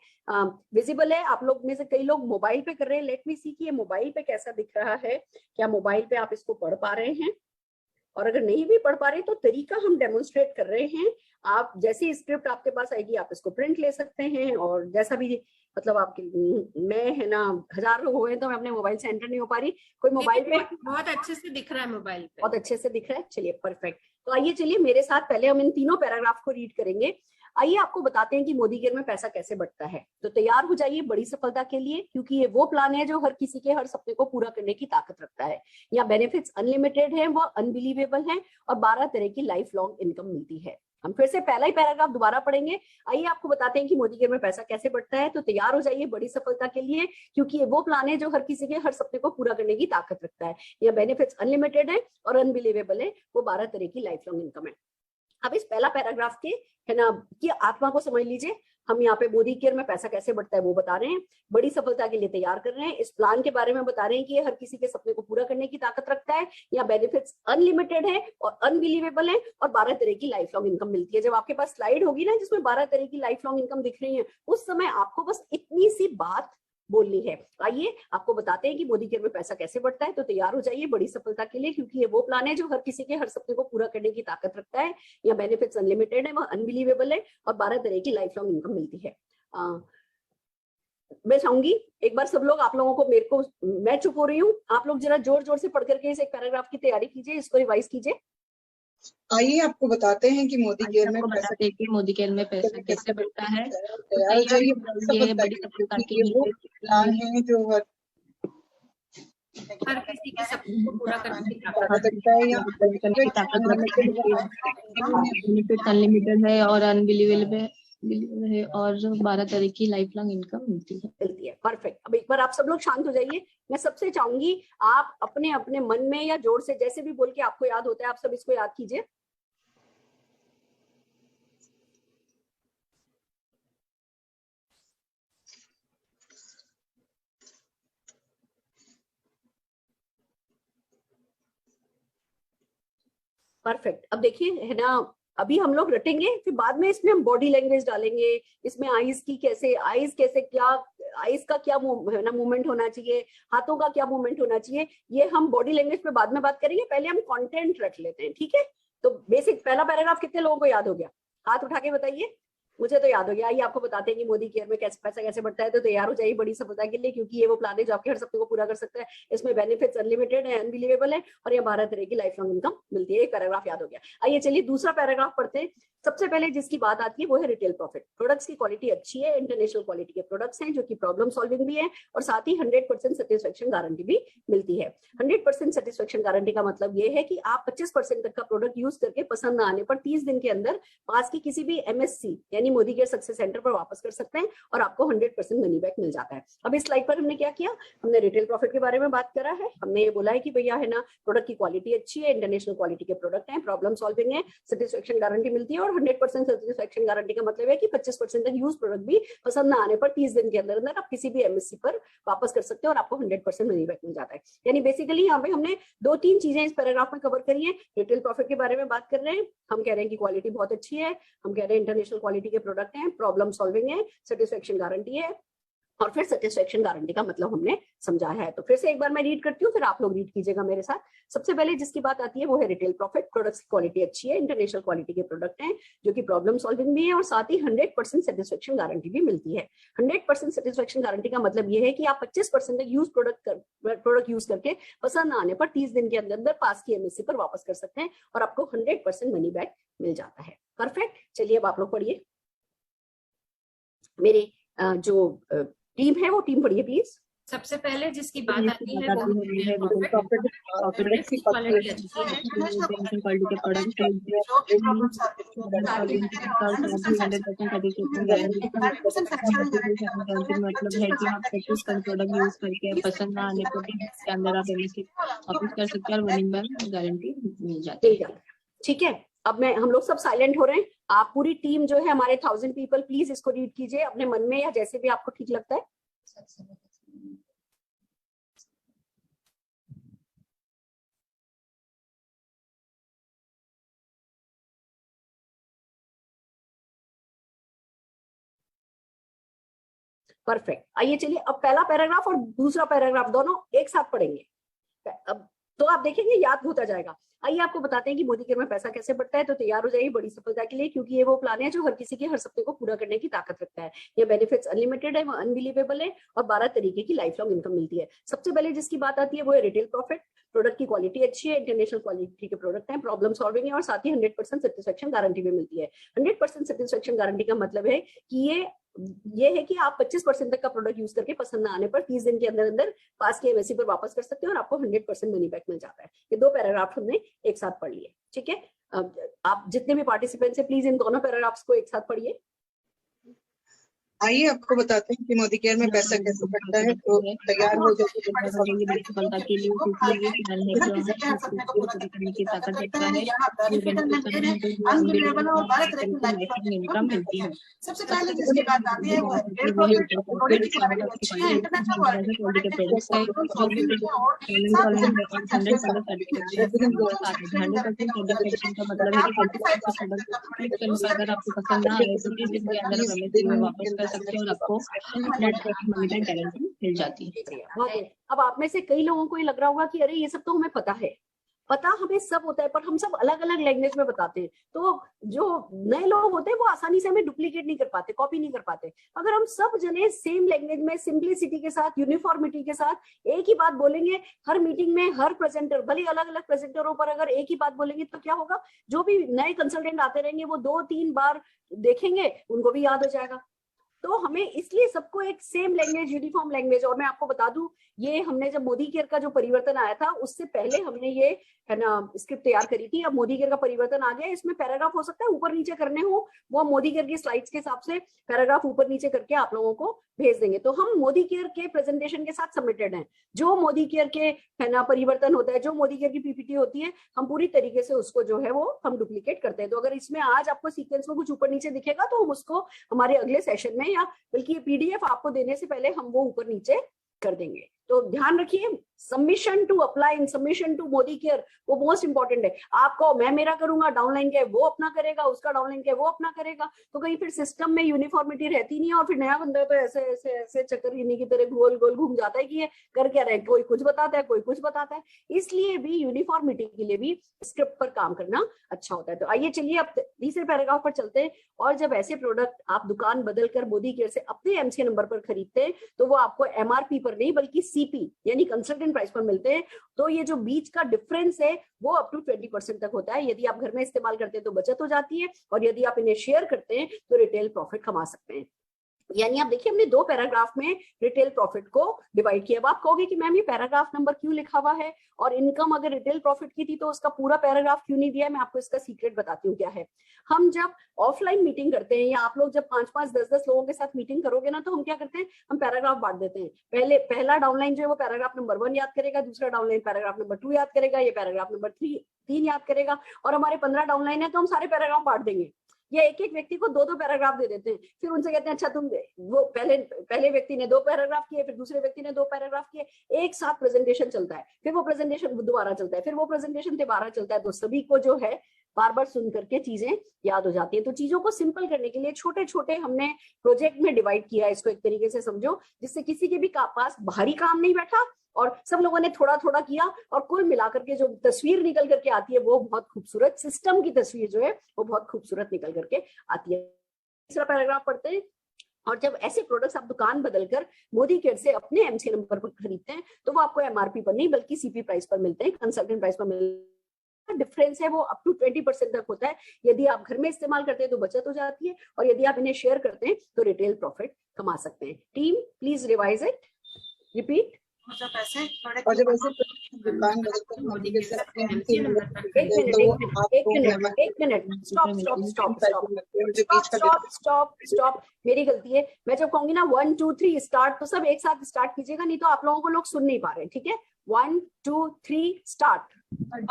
विजिबल है। आप लोग में से कई लोग मोबाइल पे कर रहे हैं, लेट मी सी कि ये मोबाइल पे कैसा दिख रहा है, क्या मोबाइल पे आप इसको पढ़ पा रहे हैं, और अगर नहीं भी पढ़ पा रहे तो तरीका हम डेमोन्स्ट्रेट कर रहे हैं। आप जैसी स्क्रिप्ट आपके पास आएगी आप इसको प्रिंट ले सकते हैं, और जैसा भी मतलब आपके, मैं है ना 1000 लोग हुए तो मैं अपने मोबाइल से एंटर नहीं हो पा रही। कोई मोबाइल पे बहुत अच्छे से दिख रहा है, मोबाइल पे बहुत अच्छे से दिख रहा है, चलिए परफेक्ट। तो आइए चलिए मेरे साथ पहले हम इन तीनों पैराग्राफ को रीड करेंगे। आइए आपको बताते हैं कि मोदी केयर में पैसा कैसे बढ़ता है। तो तैयार हो जाइए बड़ी सफलता के लिए, क्योंकि ये वो प्लान है जो हर किसी के हर सपने को पूरा करने की ताकत रखता है। यहाँ बेनिफिट्स अनलिमिटेड है, वो अनबिलीवेबल है, और 12 तरह की लाइफ लॉन्ग इनकम मिलती है। हम फिर से पहला ही पैराग्राफ दोबारा पढ़ेंगे। आइए आपको बताते हैं कि मोदी केयर में पैसा कैसे बढ़ता है। तो तैयार हो जाइए बड़ी सफलता के लिए, क्योंकि ये वो प्लान है जो हर किसी के हर सपने को पूरा करने की ताकत रखता है। यह बेनिफिट्स अनलिमिटेड है और अनबिलीवेबल है, वो 12 तरह की लाइफ लॉन्ग इनकम है। अब इस पहला पैराग्राफ के है ना की आत्मा को समझ लीजिए। हम यहाँ पे मोदी केयर में पैसा कैसे बढ़ता है वो बता रहे हैं, बड़ी सफलता के लिए तैयार कर रहे हैं, इस प्लान के बारे में बता रहे हैं कि ये हर किसी के सपने को पूरा करने की ताकत रखता है, यहाँ बेनिफिट्स अनलिमिटेड है और अनबिलीवेबल है, और 12 तरह की लाइफ लॉन्ग इनकम मिलती है। जब आपके पास स्लाइड होगी ना जिसमें 12 तरह की लाइफ लॉन्ग इनकम दिख रही है, उस समय आपको बस इतनी सी बात बोलनी है। आइए आपको बताते हैं कि मोदी केयर में पैसा कैसे बढ़ता है। तो तैयार हो जाइए बड़ी सफलता के लिए, क्योंकि ये वो प्लान है जो हर किसी के हर सपने को पूरा करने की ताकत रखता है। यहाँ बेनिफिट्स अनलिमिटेड है, वह अनबिलीवेबल है, और 12 तरह की लाइफ लॉन्ग इनकम मिलती है। मैं चाहूंगी एक बार सब लोग, आप लोगों को, मेरे को, मैं चुप हो रही हूँ, आप लोग जरा जोर जोर से पढ़ करके इस एक पैराग्राफ की तैयारी कीजिए, इसको रिवाइज कीजिए। आइए आपको बताते हैं कि मोदी केयर में पैसा कैसे बढ़ता है। तैयार हो जाइए बड़ी सफलता के लिए, वो प्लान है जो हर किसी के सपने को पूरा करने की बेनिफिट अनलिमिटेड है और अनबिलीवेबल है, और 12 तरह की लाइफ लॉन्ग इनकम मिलती है। परफेक्ट। अब एक बार आप सब लोग शांत हो जाइए। मैं सबसे चाहूंगी आप अपने अपने मन में या जोर से जैसे भी बोल के आपको याद होता है आप सब इसको याद कीजिए। परफेक्ट। अब देखिए है ना, अभी हम लोग रटेंगे, फिर बाद में इसमें हम बॉडी लैंग्वेज डालेंगे, इसमें आईज की कैसे, आईज कैसे, क्या आईज का क्या है ना मूवमेंट होना चाहिए, हाथों का क्या मूवमेंट होना चाहिए, ये हम बॉडी लैंग्वेज पे बाद में बात करेंगे। पहले हम कंटेंट रट लेते हैं, ठीक है। तो बेसिक पहला पैराग्राफ कितने लोगों को याद हो गया? हाथ उठा के बताइए। मुझे तो याद हो गया। आइए आपको बताते हैं कि मोदी केयर में कैसे पैसा कैसे बढ़ता है। तो तैयार हो जाइए बड़ी सफलता के लिए, क्योंकि ये वो प्लान है जो आपके हर सपने को पूरा कर सकता है। इसमें बेनिफिट्स अनलिमिटेड है, अनबिलीवेबल है, और ये 12 तरह की लाइफ लॉन्ग इनकम मिलती है। एक पैराग्राफ याद हो गया। आइए चलिए दूसरा पैराग्राफ पढ़ते हैं। सबसे पहले जिसकी बात आती है वो है रिटेल प्रॉफिट। प्रोडक्ट्स की क्वालिटी अच्छी है, इंटरनेशनल क्वालिटी के प्रोडक्ट्स हैं जो कि प्रॉब्लम सॉल्विंग भी है, और साथ ही 100% सेटिस्फेक्शन गारंटी भी मिलती है। 100% सेटिस्फेक्शन गारंटी का मतलब ये है कि आप 25% तक का प्रोडक्ट यूज करके पसंद ना आने पर 30 दिन के अंदर पास की किसी भी MSC यानी मोदी केयर सक्सेस सेंटर पर वापस कर सकते हैं, और आपको 100% मनी बैक मिल जाता है। अब इस स्लाइड पर हमने क्या किया, हमने रिटेल प्रॉफिट के बारे में बात करा है। हमने ये बोला है कि भैया है ना प्रोडक्ट की क्वालिटी अच्छी है, इंटरनेशनल क्वालिटी के प्रोडक्ट हैं, प्रॉब्लम सॉल्विंग है, सेटिस्फेक्शन गारंटी मिलती है, और 100% सेटिस्फेक्शन गारंटी का मतलब है कि 25% तक यूज प्रोडक्ट भी पसंद ना आने पर 30 दिन के अंदर अंदर आप किसी भी MSC पर वापस कर सकते हो, और आपको 100% मनी बैक मिल जाता है। यानी बेसिकली यहाँ पे हमने 2-3 चीजें इस पैराग्राफ में कवर करी है। रिटेल प्रॉफिट के बारे में बात कर रहे हैं, हम कह रहे हैं कि क्वालिटी बहुत अच्छी है, हम कह रहे हैं इंटरनेशनल क्वालिटी के प्रोडक्ट हैं, प्रॉब्लम सॉल्विंग है, सेटिस्फेक्शन गारंटी है, और फिर सेटिस्फेक्शन गारंटी का मतलब हमने समझाया है। तो फिर से एक बार मैं रीड करती हूँ, फिर आप लोग रीड कीजिएगा मेरे साथ। सबसे पहले जिसकी बात आती है वो है रिटेल प्रॉफिट। प्रोडक्ट्स की क्वालिटी अच्छी है, इंटरनेशनल क्वालिटी के प्रोडक्ट हैं जो कि प्रॉब्लम सॉल्विंग भी है, और साथ ही 100% सेटिस्फेक्शन गारंटी भी मिलती है। 100% सेटिस्फेक्शन गारंटी का मतलब ये है कि आप 25% तक यूज प्रोडक्ट यूज करके पसंद ना आने पर 30 दिन के अंदर अंदर पास की MSC पर वापस कर सकते हैं, और आपको 100% मनी बैक मिल जाता है। परफेक्ट। चलिए अब आप लोग पढ़िए, मेरे जो टीम है वो टीम पढ़िए प्लीज। सबसे पहले जिसकी बात आती है वो है प्रॉफिट क्वालिटी अच्छी है। क्वालिटी के प्रोडक्ट मतलब है कि आप 25 प्रोडक्ट यूज करके पसंद ना आने पर भी इसके अंदर आप एमएसपी वापस कर सकते हैं और विनिंग बैक गारंटी मिल जाती है। ठीक है, अब हम लोग सब साइलेंट हो रहे हैं। आप पूरी टीम जो है हमारे 1000 पीपल, प्लीज इसको रीड कीजिए अपने मन में या जैसे भी आपको ठीक लगता है। परफेक्ट। आइए चलिए अब पहला पैराग्राफ और दूसरा पैराग्राफ दोनों एक साथ पढ़ेंगे। अब तो आप देखेंगे याद होता जाएगा। आइए आपको बताते हैं कि मोदी केयर में पैसा कैसे बढ़ता है। तो तैयार हो जाइए बड़ी सफलता के लिए, क्योंकि ये वो प्लान है जो हर किसी के हर सपने को पूरा करने की ताकत रखता है। ये बेनिफिट्स अनलिमिटेड है, वो अनबिलीवेबल है और 12 तरीके की लाइफ लॉन्ग इनकम मिलती है। सबसे पहले जिसकी बात आती है वो है रिटेल प्रॉफिट। प्रोडक्ट की क्वालिटी अच्छी है, इंटरनेशनल क्वालिटी के प्रोडक्ट हैं, प्रॉब्लम सॉल्विंग है और साथ ही 100% सेटिस्फेक्शन गारंटी भी मिलती है। 100% सेटिस्फेक्शन गारंटी का मतलब है कि ये है कि आप 25% तक का प्रोडक्ट यूज करके पसंद ना आने पर 30 दिन के अंदर अंदर पास के एमएससी पर वापस कर सकते हैं और आपको 100% मनी बैक मिल जाता है। ये दो पैराग्राफ हमने एक साथ पढ़ लिए। ठीक है, आप जितने भी पार्टिसिपेंट्स हैं प्लीज इन दोनों पैराग्राफ्स को एक साथ पढ़िए। आइए आपको बताते हैं कि मोदी केयर में पैसा कैसे बढ़ता है। तो तैयार हो जाइए सफलता के लिए, क्योंकि ये करने की ताकत रखता है। इनकम मिलती है। सबसे पहले जिसकी बात आती है वो अगर आपको पसंद ना आए तो जिसके अंदर वापस कर सकते हैं और आपको गारंटी मिल जाती है। अब आप में से कई लोगों को ये लग रहा होगा कि अरे ये सब तो हमें पता है, पता हमें सब होता है, पर हम सब अलग अलग लैंग्वेज में बताते हैं। तो जो नए लोग होते हैं वो आसानी से हमें डुप्लीकेट नहीं कर पाते, कॉपी नहीं कर पाते। अगर हम सब जने सेम लैंग्वेज में सिंप्लिसिटी के साथ, यूनिफॉर्मिटी के साथ एक ही बात बोलेंगे हर मीटिंग में, हर प्रेजेंटर, भले अलग अलग प्रेजेंटरों पर अगर एक ही बात बोलेंगे तो क्या होगा, जो भी नए कंसल्टेंट आते रहेंगे वो 2-3 बार देखेंगे, उनको भी याद हो जाएगा। तो हमें इसलिए सबको एक सेम लैंग्वेज, यूनिफॉर्म लैंग्वेज। और मैं आपको बता दूं, ये हमने जब मोदी केयर का जो परिवर्तन आया था उससे पहले हमने ये है ना स्क्रिप्ट तैयार करी थी। अब मोदी केयर का परिवर्तन आ गया, इसमें पैराग्राफ हो सकता है ऊपर नीचे करने हो, वो मोदी केयर की स्लाइड्स के हिसाब से पैराग्राफ ऊपर नीचे करके आप लोगों को भेज देंगे। तो हम मोदी केयर के प्रेजेंटेशन के साथ सबमिटेड हैं। जो मोदी केयर के है ना परिवर्तन होता है, जो मोदी केयर की पीपीटी होती है, हम पूरी तरीके से उसको जो है वो हम डुप्लीकेट करते हैं। तो अगर इसमें आज आपको सीक्वेंस में कुछ ऊपर नीचे दिखेगा तो हम उसको हमारे अगले सेशन में, या बल्कि पीडीएफ आपको देने से पहले हम वो ऊपर नीचे कर देंगे। तो ध्यान रखिए, submission to apply in submission to Modi care वो मोस्ट इंपॉर्टेंट है। आपको मैं मेरा करूंगा, डाउनलाइन के वो अपना करेगा, उसका डाउनलाइन के वो अपना करेगा, तो कहीं फिर सिस्टम में यूनिफॉर्मिटी रहती नहीं है और फिर नया बंदा तो ऐसे ऐसे ऐसे चक्कर की तरह गोल गोल घूम जाता है कि ये कर क्या रहे, कोई कुछ बताता है, कोई कुछ बताता है। इसलिए भी यूनिफॉर्मिटी के लिए भी स्क्रिप्ट पर काम करना अच्छा होता है। तो आइए चलिए अब तीसरे पैराग्राफ पर चलते हैं। और जब ऐसे प्रोडक्ट आप दुकान बदलकर मोदी केयर से अपने एमसी नंबर पर खरीदते हैं तो वो आपको एमआरपी पर नहीं बल्कि सीपी यानी कंसल्टेंट प्राइस पर मिलते हैं। तो ये जो बीच का डिफरेंस है वो अप टू 20% तक होता है। यदि आप घर में इस्तेमाल करते हैं तो बचत हो जाती है, और यदि आप इन्हें शेयर करते हैं तो रिटेल प्रॉफिट कमा सकते हैं। यानी आप देखिए हमने 2 पैराग्राफ में रिटेल प्रॉफिट को डिवाइड किया। अब आप कहोगे कि मैम ये पैराग्राफ नंबर क्यों लिखा हुआ है, और इनकम अगर रिटेल प्रॉफिट की थी तो उसका पूरा पैराग्राफ क्यों नहीं दिया है। मैं आपको इसका सीक्रेट बताती हूँ क्या है। हम जब ऑफलाइन मीटिंग करते हैं या आप लोग जब 5-5, 10-10 लोगों के साथ मीटिंग करोगे ना, तो हम क्या करते हैं, हम पैराग्राफ बांट देते हैं। पहला डाउनलाइन जो है वो पैराग्राफ नंबर 1 याद करेगा, दूसरा डाउनलाइन पैराग्राफ नंबर 2 याद करेगा, ये पैराग्राफ नंबर 3 याद करेगा, और हमारे 15 डाउनलाइन है तो हम सारे पैराग्राफ बांट देंगे। या एक एक व्यक्ति को 2-2 पैराग्राफ दे देते हैं। फिर उनसे कहते हैं अच्छा तुम, वो पहले व्यक्ति ने 2 पैराग्राफ किए, फिर दूसरे व्यक्ति ने 2 पैराग्राफ किए, एक साथ प्रेजेंटेशन चलता है, फिर वो प्रेजेंटेशन दोबारा चलता है, फिर वो प्रेजेंटेशन दोबारा चलता है। तो सभी को जो है बार बार सुन करके चीजें याद हो जाती है। तो चीजों को सिंपल करने के लिए छोटे छोटे हमने प्रोजेक्ट में डिवाइड किया है। इसको एक तरीके से समझो जिससे किसी के भी पास भारी काम नहीं बैठा और सब लोगों ने थोड़ा थोड़ा किया, और कुल मिलाकर के जो तस्वीर निकल करके आती है वो बहुत खूबसूरत, सिस्टम की तस्वीर जो है वो बहुत खूबसूरत निकल करके आती है। तीसरा पैराग्राफ पढ़ते हैं। और जब ऐसे प्रोडक्ट्स आप दुकान बदलकर मोदी केयर से अपने एमसी नंबर पर खरीदते हैं तो वो आपको एमआरपी पर नहीं बल्कि सीपी प्राइस पर मिलते हैं, कंसल्टेंट प्राइस पर मिलते हैं। डिफरेंस है वो अप टू 20% तक होता है। यदि आप घर में इस्तेमाल करते हैं तो बचत हो जाती है, और यदि आप इन्हें शेयर करते हैं तो रिटेल प्रॉफिट कमा सकते हैं। Team please revise it. Repeat. और जब ऐसे दुकान बदलकर मोदी के साथ अपने MC नंबर पर एक खरीदे तो वो आपको मिनट स्टॉप। मेरी गलती है। मैं जब कहूंगी ना 1 2 3 स्टार्ट, तो सब एक साथ स्टार्ट कीजिएगा, नहीं तो आप लोगों को लोग सुन नहीं पा रहे। ठीक है, 1 2 3 स्टार्ट।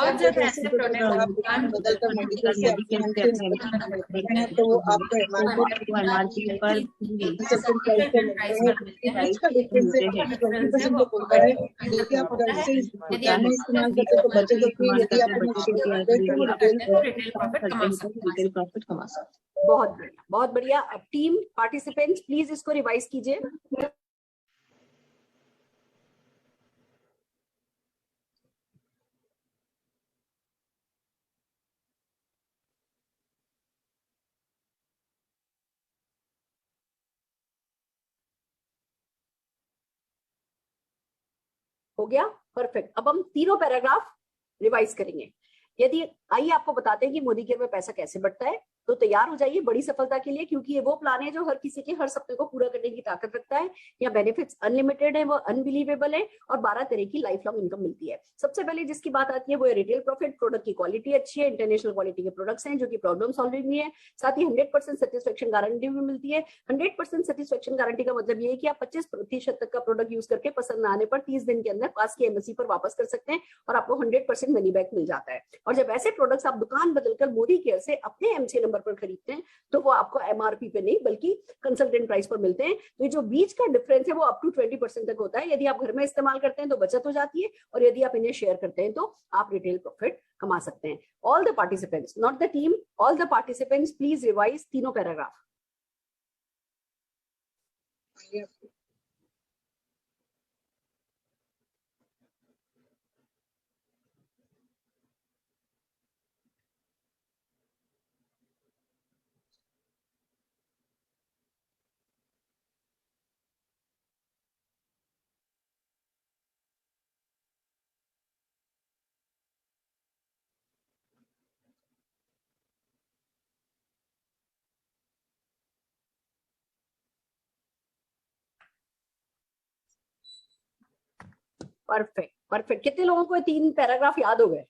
और जब ऐसे प्रोडक्ट दुकान बदलकर मोदी के साथ अपने MC नंबर पर खरीदते हैं तो वो आपको MRP पर सेकंड प्राइस पर मिलते हैं। इसका डिफरेंस है 20% जो बोलता है यदि आप अगर इसे इस दुकान में इस्तेमाल करते तो बचत होती है, यदि आप अपने शेयर करते तो रिटेल प्रॉफिट कमा सकते हैं। बहुत बढ़िया, बहुत बढ़िया। अब टीम पार्टिसिपेंट्स प्लीज इसको रिवाइज कीजिए। हो गया, परफेक्ट। अब हम तीनों पैराग्राफ रिवाइज करेंगे। यदि आइए आपको बताते हैं कि मोदी केयर में पैसा कैसे बढ़ता है, तो तैयार हो जाइए बड़ी सफलता के लिए, क्योंकि ये वो प्लान है जो हर किसी के हर सपने को पूरा करने की ताकत रखता है। यहाँ बेनिफिट्स अनलिमिटेड है, वो अनबिलीवेबल है, और 12 तरह की लाइफ लॉन्ग इनकम मिलती है। सबसे पहले जिसकी बात आती है वो है रिटेल प्रॉफिट। प्रोडक्ट की क्वालिटी अच्छी है, इंटरनेशनल क्वालिटी के प्रोडक्ट्स हैं जो कि प्रॉब्लम सॉल्विंग भी है, साथ ही 100% सेटिस्फेक्शन गारंटी भी मिलती है। 100% सेटिस्फेक्शन गारंटी का मतलब ये है कि आप 25% तक का प्रोडक्ट यूज करके पसंद न आने पर 30 दिन के अंदर पास की एमएससी पर वापस कर सकते हैं और आपको 100% मनी बैक मिल जाता है। और जब ऐसे प्रोडक्ट्स आप दुकान बदलकर मोदी केयर से अपने एमसी नंबर पर खरीदते हैं तो वो आपको एमआरपी पे नहीं बल्कि कंसल्टेंट प्राइस पर मिलते हैं। तो ये जो बीच का डिफरेंस है वो अप टू 20% तक होता है। यदि आप घर में इस्तेमाल करते हैं तो बचत हो जाती है, और यदि आप इन्हें शेयर करते हैं तो आप रिटेल प्रॉफिट कमा सकते हैं। All the participants, not the team, all the participants please revise तीनों पैराग्राफ। Perfect, perfect. कितने लोगों को 3 पैराग्राफ याद हो गए?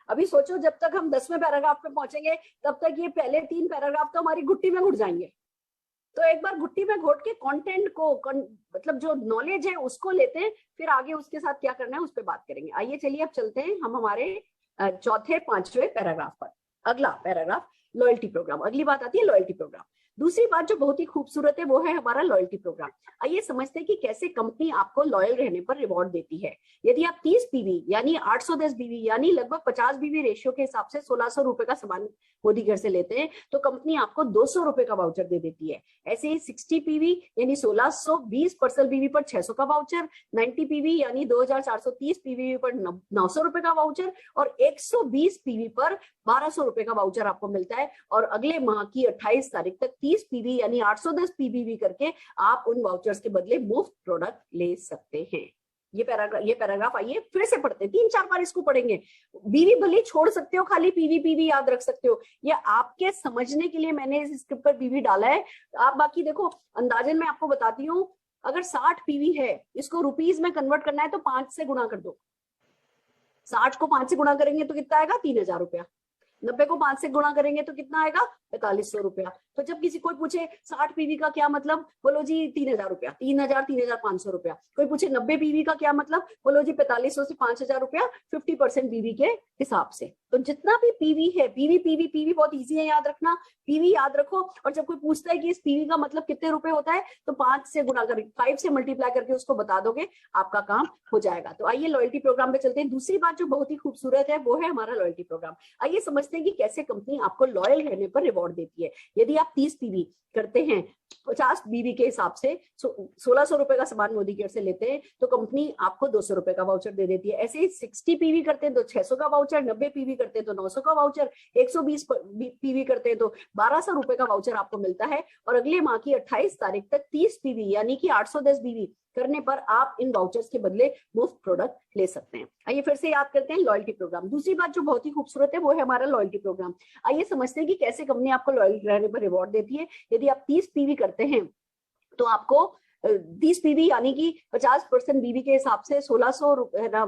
अभी सोचो जब तक हम 10वें पैराग्राफ पे पहुंचेंगे तब तक ये पहले 3 पैराग्राफ तो हमारी घुट्टी में घुट जाएंगे। तो एक बार घुट्टी में घोट के कंटेंट को मतलब जो नॉलेज है उसको लेते हैं, फिर आगे उसके साथ क्या करना है उस पर बात करेंगे। आइए चलिए अब चलते हैं हम हमारे चौथे 5वें पैराग्राफ पर। अगला पैराग्राफ लॉयल्टी प्रोग्राम। अगली बात आती है लॉयल्टी प्रोग्राम। दूसरी बात जो बहुत ही खूबसूरत है वो है हमारा लॉयल्टी प्रोग्राम। आइए समझते हैं कि कैसे कंपनी आपको लॉयल रहने पर रिवॉर्ड देती है। यदि आप 30 पीवी यानी 810 बीवी यानी लगभग 50 बीवी रेशियो के हिसाब से 1600 रुपए का सामान मोदी घर से लेते हैं तो कंपनी आपको 200 रुपए का वाउचर दे देती है। ऐसे ही 60 पीवी यानी 1620 पर्सनल बीवी पर 600 का वाउचर, 90 पीवी यानी 2430 पीवी पर 900 रुपए का वाउचर, और 120 पीवी पर 1200 रुपए का वाउचर आपको मिलता है। और अगले माह की 28 तारीख तक 30 पीवी यानी 810 पीवी करके आप उन वाउचर्स के बदले मुफ्त प्रोडक्ट ले सकते हैं। ये पैराग्राफ आइए फिर से पढ़ते हैं, 3-4 बार इसको पढ़ेंगे। बीवी भले छोड़ सकते हो, खाली पीवी याद रख सकते हो। ये आपके समझने के लिए मैंने इस स्क्रिप्ट पर पीवी डाला है। आप बाकी देखो अंदाजन मैं आपको बताती हूँ, अगर 60 पीवी है इसको रुपीज में कन्वर्ट करना है तो 5 से गुणा कर दो। 60 को 5 से गुणा करेंगे तो कितना आएगा? 3000 रुपया। 90 को 5 से गुणा करेंगे तो कितना आएगा? 4500 रुपया। तो जब किसी कोई पूछे 60 पीवी का क्या मतलब, बोलो जी 3000 रुपया, 3500 रुपया। कोई पूछे 90 पीवी का क्या मतलब, बोलो जी 4500 से 5000 रुपया 50% पीवी के हिसाब से। तो जितना भी पीवी है, पीवी बहुत इजी है याद रखना। पीवी याद रखो, और जब कोई पूछता है कि इस पीवी का मतलब कितने रुपए होता है तो 5 से गुणा कर 5 से मल्टीप्लाई करके उसको बता दोगे, आपका काम हो जाएगा। तो आइए लॉयल्टी प्रोग्राम पे चलते हैं। दूसरी बात जो बहुत ही खूबसूरत है वो है हमारा लॉयल्टी प्रोग्राम। आइए समझते हैं कि कैसे कंपनी आपको लॉयल रहने पर रिवॉर्ड देती है। यदि आप 30 पीवी करते हैं 50 बीवी के हिसाब से 1600 रुपए का सामान मोदी केयर से लेते हैं तो कंपनी आपको 200 रुपए का वाउचर दे देती है। ऐसे ही 60 पीवी करते हैं तो 600 का वाउचर, 90 पीवी करते हैं तो 900 का वाउचर, 120 पीवी करते हैं तो 1200 रुपए का वाउचर आपको मिलता है। और अगले माह की 28 तारीख तक 30 पीवी यानी कि 810 बीवी करने पर आप इन वाउचर्स के बदले मुफ्त प्रोडक्ट ले सकते हैं। आइए फिर से याद करते हैं लॉयल्टी प्रोग्राम। दूसरी बात जो बहुत ही खूबसूरत है वो है हमारा लॉयल्टी प्रोग्राम। आइए समझते हैं कि कैसे कंपनी आपको लॉयल रहने पर रिवॉर्ड देती है। यदि आप 30 पीवी करते हैं तो आपको 30 पीवी यानी कि 50% बीवी के हिसाब से 1600 रुपए ना,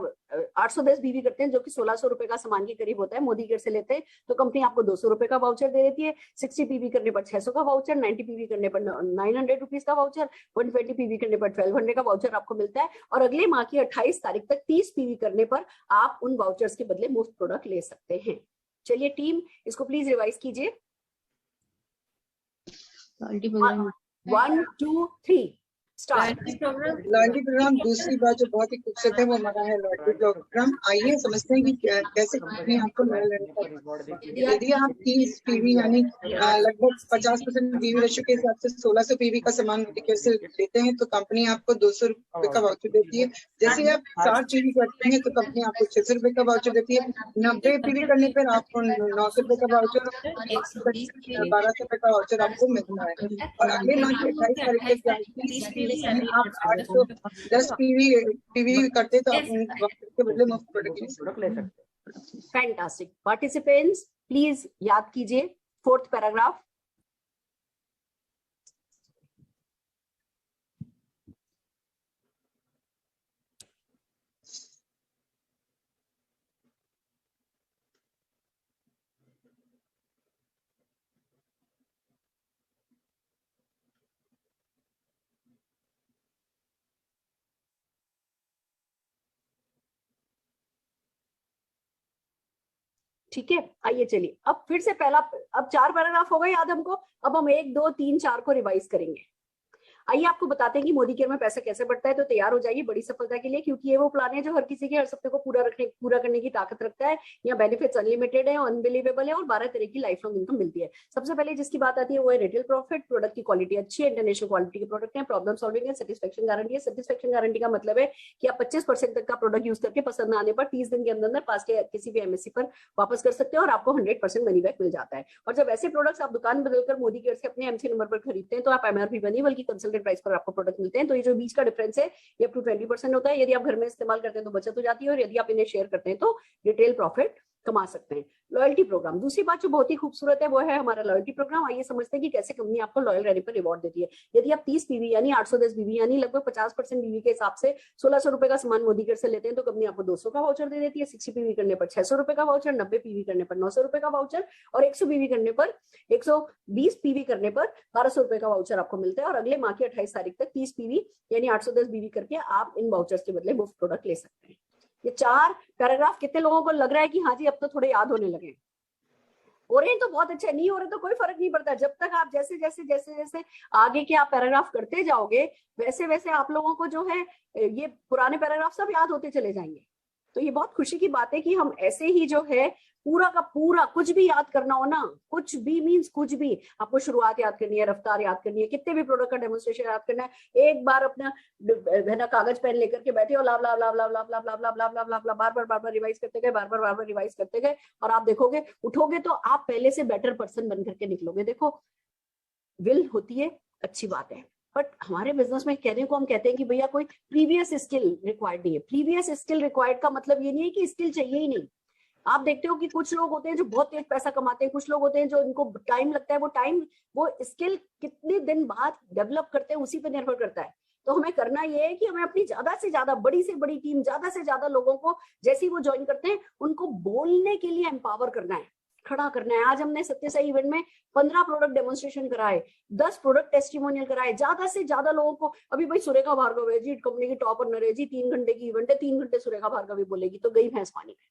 810 बीवी करते हैं जो कि 1600 रुपए का सामान के करीब होता है, मोदी केयर से लेते हैं तो कंपनी आपको 200 रुपए का वाउचर दे देती है। 60 पीवी करने पर 600 का वाउचर, 90 पीवी करने पर 900 रुपीज का वाउचर, 120 पीवी करने पर 1200 का वाउचर आपको मिलता है। और अगले माह की 28 तारीख तक 30 पीवी करने पर आप उन वाउचर्स के बदले मुफ्त प्रोडक्ट ले सकते हैं। चलिए टीम, इसको प्लीज रिवाइज कीजिए। 1 2 3 स्टार्ट। लॉयल्टी प्रोग्राम दूसरी बात जो बहुत ही खूबसूरत है वो हमारा है लॉयल्टी प्रोग्राम। आइए समझते हैं कि कैसे कंपनी आपको लॉयल रहने। यदि आप 30 पीवी यानी लगभग 50% पीवी रेशो के हिसाब से 1600 पीवी का सामान मेडिकेयर से लेते हैं तो कंपनी आपको 200 रुपए का वाउचर देती है। जैसे आप 60 पीवी करते हैं तो कंपनी आपको 600 रुपए का वाउचर देती है। 90 पीवी करने पर आपको 900 रुपए का वाउचर, 1200 रुपए का वाउचर आपको मिलता है। और अगले माह की 28 तारीख तक आप 810 पीवी करते तो आप के बदले मुफ्त प्रोडक्ट ले सकते हैं। फैंटास्टिक। पार्टिसिपेंट्स प्लीज याद कीजिए 4th पैराग्राफ। ठीक है, आइए चलिए अब फिर से पहला, अब 4 पैराग्राफ हो गए याद हमको। अब हम 1 2 3 4 को रिवाइज करेंगे। आइए आपको बताते हैं कि मोदी केयर में पैसा कैसे बढ़ता है। तो तैयार हो जाइए बड़ी सफलता के लिए, क्योंकि ये वो प्लान है जो हर किसी के हर सपने को पूरा करने की ताकत रखता है। यहाँ बेनिफिट्स अनलिमिटेड है, अनबिलीवेबल है और 12 तरह की लाइफ लॉन्ग इनकम मिलती है। सबसे पहले जिसकी बात आती है वो है रिटेल प्रॉफिट। प्रोडक्ट की क्वालिटी अच्छी है, इंटरनेशनल क्वालिटी के प्रोडक्ट है, प्रॉब्लम सॉल्विंग है, सेटिस्फेक्शन गारंटी है। सेटिस्फेक्शन गारंटी का मतलब है कि आप 25% तक का प्रोडक्ट यूज करके पसंद आने पर 30 दिन के अंदर पास के किसी भी एमएससी पर वापस कर सकते हैं और आपको 100% मनी बैक मिल जाता है। और जब ऐसे प्रोडक्ट्स आप दुकान बदलकर मोदी केयर से अपने एमसी नंबर पर खरीदते हैं तो आप एमआरपी बनी बल्कि कंसल्टेंट प्राइस पर आपको प्रोडक्ट मिलते हैं। तो ये जो बीच का डिफरेंस है ये अप टू 20% होता है। यदि आप घर में इस्तेमाल करते हैं तो बचत हो जाती है और यदि आप इन्हें शेयर करते हैं तो रिटेल प्रॉफिट कमा सकते हैं। लॉयल्टी प्रोग्राम, दूसरी बात जो बहुत ही खूबसूरत है वो है हमारा लॉयल्टी प्रोग्राम। आइए समझते हैं कि कैसे कंपनी आपको लॉयल रहने पर रिवॉर्ड देती है। यदि आप 30 पीवी यानी 810 बीवी यानी लगभग 50% बीवी के हिसाब से 1600 रुपए का सामान मोदी केयर से लेते हैं तो कंपनी आपको 200 का वाउचर दे देती है। 60 पीवी करने पर 600 रुपए का वाउचर, 90 पीवी करने पर 900 रुपए का वाउचर और 100 पीवी करने पर 120 पीवी करने पर 1200 रुपए का वाउचर आपको मिलता है। और अगले माह की 28 तारीख तक 30 पीवी यानी 810 बीवी करके आप इन वाउचर्स के बदले मुफ्त प्रोडक्ट ले सकते हैं। ये 4 पैराग्राफ कितने लोगों को लग रहा है कि हाँ जी अब तो थोड़े याद होने लगे? हो रहे हैं तो बहुत अच्छे, नहीं हो रहे तो कोई फर्क नहीं पड़ता। जब तक आप जैसे जैसे जैसे जैसे आगे के आप पैराग्राफ करते जाओगे वैसे वैसे आप लोगों को जो है ये पुराने पैराग्राफ सब याद होते चले जाएंगे। तो ये बहुत खुशी की बात है कि हम ऐसे ही जो है पूरा का पूरा कुछ भी याद करना हो ना, कुछ भी मींस कुछ भी, आपको शुरुआत याद करनी है, रफ्तार याद करनी है, कितने भी प्रोडक्ट का डेमोन्स्ट्रेशन याद करना है, एक बार अपना है ना कागज पेन लेकर के बैठे और लाभ लाभ लाभ लाभ लाभ लाभ लाभ लाभ लाभ लाभ लाभ लाभ बार बार रिवाइज करते गए, बार बार रिवाइज करते गए और आप देखोगे उठोगे तो आप पहले से बेटर पर्सन बन करके निकलोगे। देखो विल होती है अच्छी बात है, बट हमारे बिजनेस में कहने को हम कहते हैं कि भैया कोई प्रीवियस स्किल रिक्वायर्ड नहीं है। प्रीवियस स्किल रिक्वायर्ड का मतलब ये नहीं है कि स्किल चाहिए ही नहीं। आप देखते हो कि कुछ लोग होते हैं जो बहुत तेज पैसा कमाते हैं, कुछ लोग होते हैं जो इनको टाइम लगता है, वो स्किल कितने दिन बाद डेवलप करते हैं उसी पर निर्भर करता है। तो हमें करना ये है कि हमें अपनी ज्यादा से ज्यादा बड़ी से बड़ी टीम, ज्यादा से ज्यादा लोगों को जैसे ही वो ज्वाइन करते हैं उनको बोलने के लिए एम्पावर करना है, खड़ा करना है। आज हमने सत्य साई इवेंट में 15 प्रोडक्ट डेमोन्स्ट्रेशन कराए, 10 प्रोडक्ट टेस्टिमोनियल कराए, ज्यादा से ज्यादा लोगों को। अभी भाई सुरेखा भार्गव है जी, कंपनी की टॉप रनर है जी, 3 घंटे की इवेंट है, 3 घंटे सुरेखा भार्गव ही बोलेगी तो गई भैंस पानी में।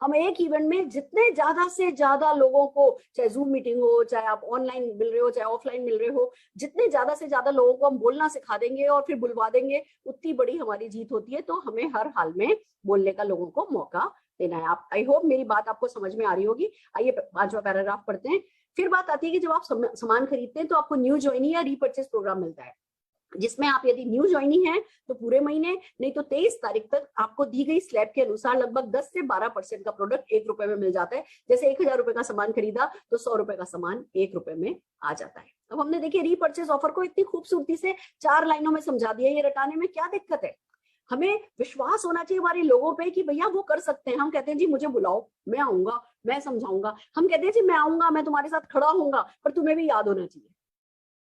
हम एक इवेंट में जितने ज्यादा से ज्यादा लोगों को, चाहे जूम मीटिंग हो, चाहे आप ऑनलाइन मिल रहे हो, चाहे ऑफलाइन मिल रहे हो, जितने ज्यादा से ज्यादा लोगों को हम बोलना सिखा देंगे और फिर बुलवा देंगे उतनी बड़ी हमारी जीत होती है। तो हमें हर हाल में बोलने का लोगों को मौका देना है। आप, आई होप मेरी बात आपको समझ में आ रही होगी। आइए 5वां पैराग्राफ पढ़ते हैं। फिर बात आती है कि जब आप सामान खरीदते हैं तो आपको न्यू ज्वाइनी या रीपर्चेस प्रोग्राम मिलता है, जिसमें आप यदि न्यू ज्वाइनी है तो पूरे महीने, नहीं तो 23 तारीख तक आपको दी गई स्लैब के अनुसार लगभग 10 से 12% का प्रोडक्ट 1 रुपए में मिल जाता है। जैसे 1000 रुपए का सामान खरीदा तो 100 रुपए का सामान 1 रुपए में आ जाता है। अब हमने देखिए रीपर्चेस ऑफर को इतनी खूबसूरती से 4 लाइनों में समझा दिया। ये रटाने में क्या दिक्कत है? हमें विश्वास होना चाहिए हमारे लोगों पे कि भैया वो कर सकते हैं। हम कहते हैं जी मुझे बुलाओ, मैं आऊंगा, मैं समझाऊंगा। हम कहते हैं जी मैं आऊंगा, मैं तुम्हारे साथ खड़ा होऊंगा, पर तुम्हें भी याद होना चाहिए।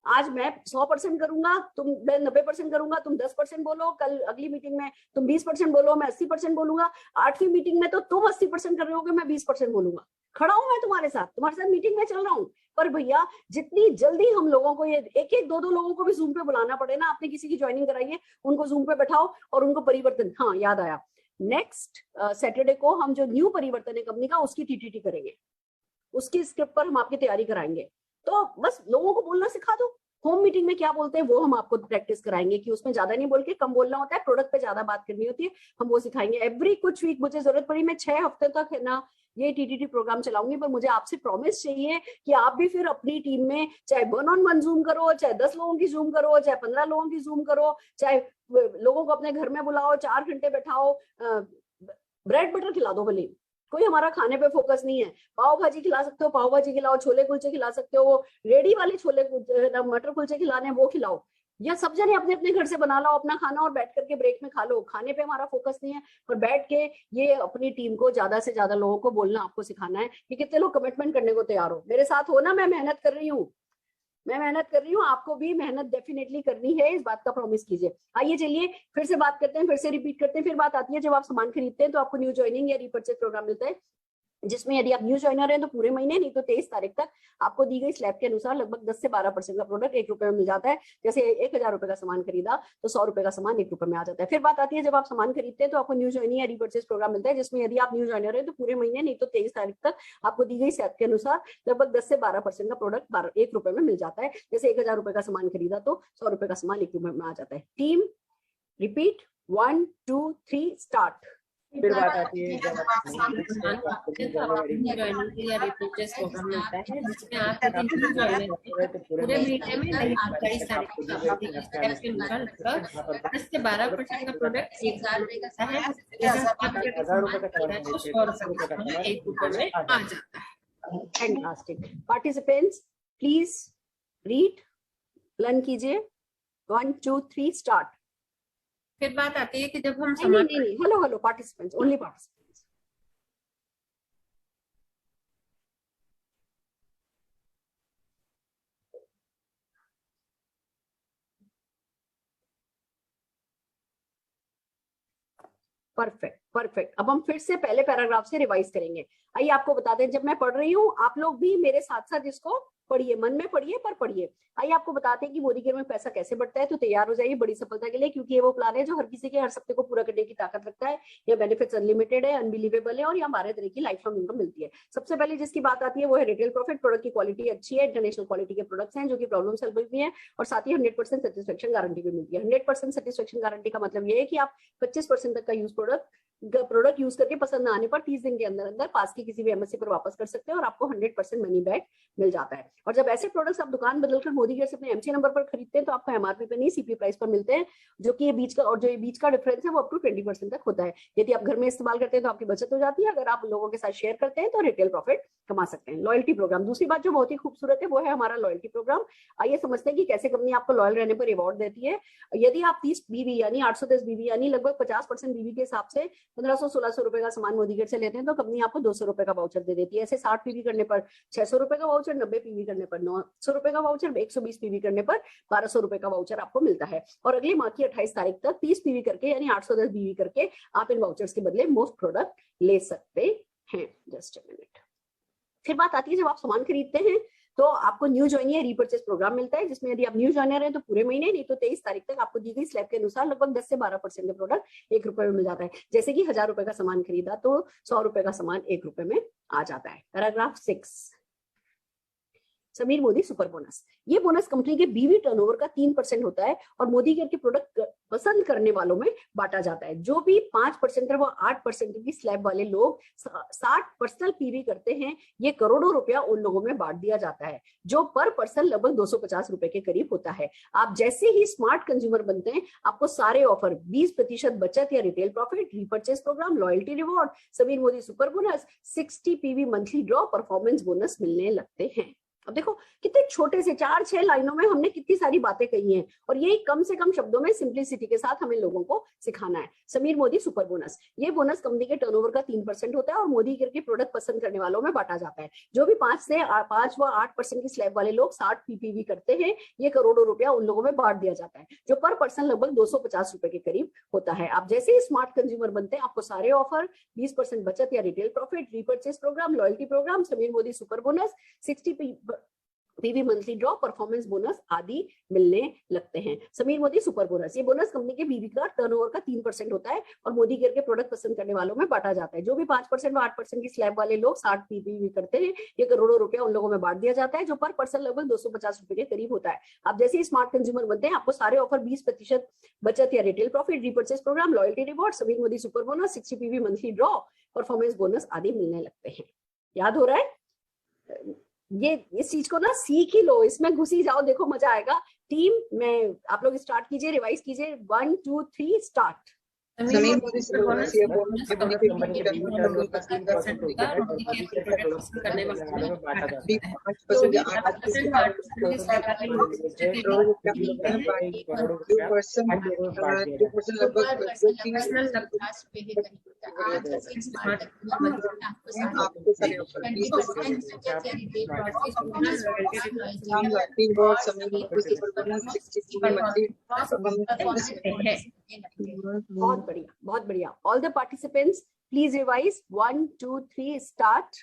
आज मैं 100% करूंगा, मैं 90% करूंगा, तुम 10% बोलो, कल अगली मीटिंग में तुम 20% बोलो, मैं 80% बोलूंगा, 8वीं मीटिंग में तो तुम 80% कर रहे होगे, मैं 20% बोलूंगा। खड़ा हूं मैं तुम्हारे साथ मीटिंग में चल रहा हूँ। पर भैया जितनी जल्दी हम लोगों को ये एक एक दो लोगों को भी जूम पे बुलाना पड़े ना, आपने किसी की ज्वाइनिंग कराई है, उनको जूम पे बैठाओ और उनको परिवर्तन, हाँ याद आया, नेक्स्ट सैटरडे को हम जो न्यू परिवर्तन है कंपनी का, उसकी टीटीटी करेंगे, उसकी स्क्रिप्ट पर हम आपकी तैयारी कराएंगे। तो बस लोगों को बोलना सिखा दो। होम मीटिंग में क्या बोलते हैं वो हम आपको प्रैक्टिस कराएंगे कि उसमें ज्यादा नहीं बोल के कम बोलना होता है, प्रोडक्ट पे ज्यादा बात करनी होती है, हम वो सिखाएंगे। एवरी कुछ वीक मुझे जरूरत पड़ी, मैं 6 हफ्ते तक है ना ये टीटीटी प्रोग्राम चलाऊंगी, पर मुझे आपसे प्रॉमिस चाहिए कि आप भी फिर अपनी टीम में चाहे 1-on-1 जूम करो, चाहे 10 लोगों की जूम करो, चाहे 15 लोगों की जूम करो, चाहे लोगों को अपने घर में बुलाओ, 4 घंटे बैठाओ, ब्रेड बटर खिला दो भले, कोई हमारा खाने पे फोकस नहीं है। पाव भाजी खिला सकते हो, पाव भाजी खिलाओ, छोले कुलचे खिला सकते हो, वो रेडी वाले छोले मटर कुलचे खिलाने वो खिलाओ, या सब जने अपने अपने घर से बना लो अपना खाना और बैठ करके ब्रेक में खा लो। खाने पे हमारा फोकस नहीं है, पर बैठ के ये अपनी टीम को ज्यादा से ज्यादा लोगों को बोलना आपको सिखाना है कि कितने लोग कमिटमेंट करने को तैयार हो, मेरे साथ हो ना, मैं मेहनत कर रही हूँ, आपको भी मेहनत डेफिनेटली करनी है, इस बात का प्रॉमिस कीजिए। आइए चलिए फिर से बात करते हैं, फिर से रिपीट करते हैं। फिर बात आती है जब आप सामान खरीदते हैं तो आपको न्यू ज्वाइनिंग या रीपर्चेज प्रोग्राम मिलता है, जिसमें यदि आप न्यू ज्वाइनर हैं तो पूरे महीने, नहीं तो 23 तारीख तक आपको दी गई स्लैब के अनुसार लगभग 10 से 12% का प्रोडक्ट 1 रुपए में मिल जाता है। जैसे 1000 रुपए का सामान खरीदा तो 100 रुपए का सामान 1 रुपए में आ जाता है। फिर बात आती है जब आप सामान खरीदते हैं तो आपको न्यू ज्वाइनिंग या रीपर्चेज प्रोग्राम मिलता है, जिसमें यदि आप न्यू ज्वाइनर है तो पूरे महीने, नहीं तो 23 तारीख तक आपको दी गई स्लैब के अनुसार लगभग 10 से 12% का प्रोडक्ट 1 रुपए में मिल जाता है। जैसे 1000 रुपए का सामान खरीदा तो 100 रुपए का सामान 1 रुपए में आ जाता है। Team repeat, 1 2 3 start. फिर बात आती है जब या रिपर्चेज प्रोग्राम मिलता है, जिसमें आप पूरे महीने में 23 तारीख को के अनुसार लगभग 10 से 12% का प्रोडक्ट 1000 रुपए का है, 1000 रुपए का 100 रुपए का 1 रुपए में आ जाता है। Fantastic. Participants please read, learn कीजिए। 1 2 3 स्टार्ट। फिर बात आती है कि जब हम नहीं, hello participants, only participants. Perfect. अब हम फिर से पहले पैराग्राफ से रिवाइज करेंगे। आइए आपको बता दें, जब मैं पढ़ रही हूँ आप लोग भी मेरे साथ साथ इसको पढ़िए, मन में पढ़िए पर पढ़िए। आइए आपको बताते हैं कि मोदी केयर में पैसा कैसे बढ़ता है, तो तैयार हो जाइए बड़ी सफलता के लिए, क्योंकि ये वो प्लान है जो हर किसी के हर सप्ताह को पूरा करने की ताकत रखता है। यह बेनिफिट्स अनलिमिटेड है, अनबिलीवेबल है और यहाँ 12 तरह की लाइफ लॉन्ग इनकम मिलती है। सबसे पहले जिसकी बात आती है वो है रिटेल प्रॉफिट। प्रोडक्ट की क्वालिटी अच्छी है, इंटरनेशनल क्वालिटी के प्रोडक्ट्स हैं जो कि प्रॉब्लम सॉल्व भी है, और साथ ही 100% सेटिस्फेक्शन गारंटी भी मिलती है। 100% सेटिस्फेक्शन गारंटी का मतलब ये है कि आप 25% तक का प्रोडक्ट यूज करके पसंद ना आने पर 30 दिन के अंदर अंदर पास की किसी भी एमएससी पर वापस कर सकते हैं और आपको 100% मनी बैक मिल जाता है। और जब ऐसे प्रोडक्ट्स आप दुकान बदलकर मोदी केयर से अपने एमसी नंबर पर खरीदते हैं तो आपको एमआरपी पे नहीं सीपी प्राइस पर मिलते हैं, जो कि ये बीच का डिफरेंस है वो अप टू 20% तक होता है। यदि आप घर में इस्तेमाल करते हैं तो आपकी बचत हो जाती है, अगर आप लोगों के साथ शेयर करते हैं तो रिटेल प्रॉफिट कमा सकते हैं। लॉयल्टी प्रोग्राम, दूसरी बात जो बहुत ही खूबसूरत है वो है हमारा लॉयल्टी प्रोग्राम। आइए समझते हैं कि कैसे कंपनी आपको लॉयल रहने पर रिवॉर्ड देती है। यदि आप 30 बीवी यानी 810 बीवी यानी लगभग 50% बीवी के हिसाब से 1500-1600 रुपए का सामान मोदी केयर से लेते हैं तो कंपनी आपको 200 रुपए का वाउचर दे देती है। ऐसे 60 पीवी करने पर 600 रुपए का वाउचर, 90 पीवी करने पर 900 रुपए का वाउचर, 120 पीवी करने पर 1200 रुपए का वाउचर आपको मिलता है। और अगले माह की 28 तारीख तक 30 पीवी करके यानी 810 बीवी करके आप इन वाउचर्स के बदले मोस्ट प्रोडक्ट ले सकते हैं। Just a minute. फिर बात आती है जब आप सामान खरीदते हैं तो आपको न्यू ज्वाइनिंग या रीपर्चेज प्रोग्राम मिलता है, जिसमें यदि आप न्यू ज्वाइनर हैं तो पूरे महीने, नहीं तो 23 तारीख तक आपको दी गई स्लैब के अनुसार लगभग 10 से 12% का प्रोडक्ट 1 रुपए में मिल जाता है। जैसे कि 1000 रुपए का सामान खरीदा तो 100 रुपए का सामान 1 रुपए में आ जाता है। Paragraph 6, Sameer Modi super bonus. ये बोनस कंपनी के बीवी टर्नओवर का 3% होता है और मोदी केयर के प्रोडक्ट पसंद करने वालों में बांटा जाता है। जो भी 5% व 8% की स्लैब वाले लोग 60 पर्सनल पीवी करते हैं, ये करोड़ों रुपया उन लोगों में बांट दिया जाता है, जो पर पर्सन लगभग 250 रुपए के करीब होता है। आप जैसे ही स्मार्ट कंज्यूमर बनते हैं आपको सारे ऑफर 20% बचत या retail profit, repurchase program, loyalty reward, Sameer Modi super bonus, 60 PV monthly draw, performance bonus मिलने लगते हैं। अब देखो कितने छोटे से 4-6 लाइनों में हमने कितनी सारी बातें कही हैं, और यही कम से कम शब्दों में सिंप्लिसिटी के साथ हमें लोगों को सिखाना है। समीर मोदी सुपर बोनस, ये बोनस कंपनी के टर्नओवर का 3% होता है और मोदी केयर के प्रोडक्ट पसंद करने वालों में बांटा जाता है। जो भी 5 व 8% की स्लैब वाले लोग 60 पीपीवी करते हैं, ये करोड़ों रुपया उन लोगों में बांट दिया जाता है, जो पर पर्सन लगभग 250 रुपए के करीब होता है। आप जैसे ही स्मार्ट कंज्यूमर बनते हैं, आपको सारे ऑफर, 20% बचत या retail profit, repurchase program, loyalty program, Sameer Modi super bonus, 60 PV monthly draw, performance bonus आदि मिलने लगते हैं। समीर मोदी सुपर बोनस, ये बोनस कंपनी के बीवी का टर्नओवर का 3% होता है और मोदी केयर के प्रोडक्ट पसंद करने वालों में बांटा जाता है। जो भी 5% व 8% की स्लैब वाले लोग 60 पीपीवी करते हैं, ये करोड़ों रुपया उन लोगों में बांट दिया जाता है, जो पर पर्सन लगभग 250 रुपए के करीब होता है। आप जैसे ही स्मार्ट कंज्यूमर बनते हैं, आपको सारे ऑफर, 20% बचत या retail profit, repurchase program, loyalty reward, Sameer Modi super bonus, 60 PV monthly draw, performance bonus आदि मिलने लगते हैं। याद हो रहा है? ये इस चीज को ना सीख ही लो, इसमें घुसी जाओ, देखो मजा आएगा। टीम में आप लोग स्टार्ट कीजिए, रिवाइज कीजिए। 1 2 3 start. Sameer Modi super bonus, ये बोनस करने वालों में 5% बहुत बढ़िया, बहुत बढ़िया। All the participants please revise. 1 2 3 start.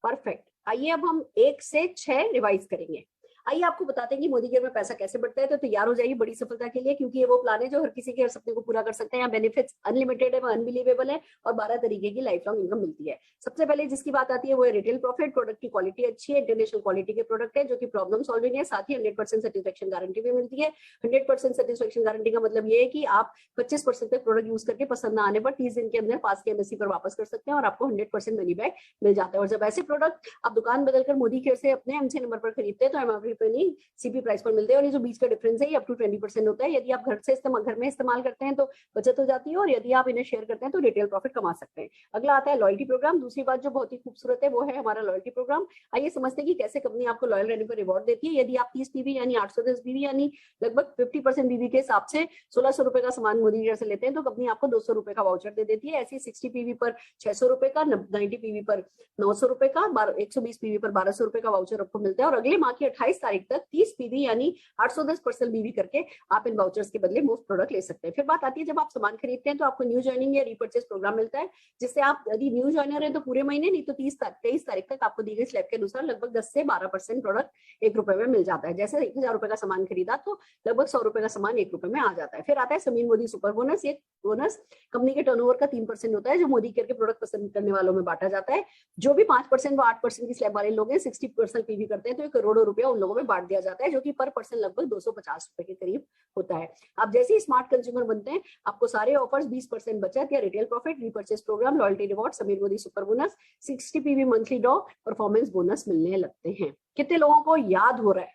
Perfect. आइए अब हम 1 से 6 रिवाइज करेंगे। आइए आपको बताते हैं कि मोदी केयर में पैसा कैसे बढ़ता है। तो तैयार हो जाइए बड़ी सफलता के लिए, क्योंकि ये वो प्लान है जो हर किसी के हर सपने को पूरा कर सकते हैं। यहाँ बेनिफिट्स अनलिमिटेड है, अनबिलीवेबल है और 12 तरीके की लाइफ लॉन्ग इनकम मिलती है। सबसे पहले जिसकी बात आती है वो है रिटेल प्रॉफिट। प्रोडक्ट की क्वालिटी अच्छी है, इंटरनेशनल क्वालिटी के प्रोडक्ट है जो कि प्रॉब्लम सॉल्विंग है, साथ ही 100% सेटिस्फेक्शन गारंटी भी मिलती है। 100% सेटिस्फेक्शन गारंटी का मतलब ये है कि आप 25% तक प्रोडक्ट यूज करके पसंद ना आने पर 30 दिन के अंदर पास के एमएससी पर वापस कर सकते हैं और आपको 100% मनी बैक मिल जाता है। और जब ऐसे प्रोडक्ट आप दुकान बदलकर मोदी केयर से अपने एमसी नंबर पर खरीदते हैं तो एमआरपी पे नहीं, सीपी प्राइस पर मिलते हैं। और ये जो बीच का डिफरेंस है ये अप टू 20% होता है। यदि आप घर में इस्तेमाल करते हैं तो बचत हो जाती है, और यदि आप इन्हें शेयर करते हैं तो रिटेल प्रॉफिट कमा सकते हैं। अगला आता है लॉयल्टी प्रोग्राम। दूसरी बात जो बहुत ही खूबसूरत है वो है हमारा लॉयल्टी प्रोग्राम। आइए समझते हैं कि कैसे कंपनी आपको लॉयल रहने पर रिवॉर्ड देती है। यदि आप 30 पीवी यानी 810 पीवी यानी लगभग 50% बीवी के हिसाब से 1600 रुपए का सामान मोदी केयर से लेते हैं तो कंपनी आपको 200 रुपए का वाउचर दे देती है। ऐसी 60 पीवी पर 600 रुपए का, 90 पीवी पर 900 रुपए का, 120 पीवी पर 1200 रुपए का वाउचर आपको मिलता है। और अगले माह की 28 तारीख तक 30 पीवी यानी 810% बीवी करके आप इन वाउचर्स के बदले मुफ्त प्रोडक्ट ले सकते हैं। फिर बात आती है जब आप सामान खरीदते हैं तो आपको न्यू ज्वाइनिंग या रीपर्चेस प्रोग्राम मिलता है, जिससे आप यदि न्यू ज्वाइनर है तो पूरे महीने, नहीं तो 23 तारीख तक आपको दी गई स्लैब के अनुसार लगभग 10 से 12% प्रोडक्ट 1 रुपए में मिल जाता है। जैसे 1000 रुपए का सामान खरीदा तो लगभग 100 रुपए का सामान 1 रुपए में आ जाता है। फिर आता है समीर मोदी सुपर बोनस। ये बोनस कंपनी के टर्नओवर का 3% होता है जो मोदी केयर के प्रोडक्ट पसंद करने वालों में बांटा जाता है। जो भी 5% व 8% की स्लैब वाले लोग हैं, 60% पीवी करते हैं तो 1 करोड़ रुपया उन लोगों में बांट दिया जाता है, जो कि पर पर्सन लगभग 250 रुपए के करीब होता है। आप जैसे ही स्मार्ट कंज्यूमर बनते हैं आपको सारे ऑफर्स, 20% बचत या retail profit, repurchase program, loyalty reward, Sameer Modi super bonus, 60 PV monthly draw, performance bonus मिलने लगते हैं। कितने लोगों को याद हो रहा है?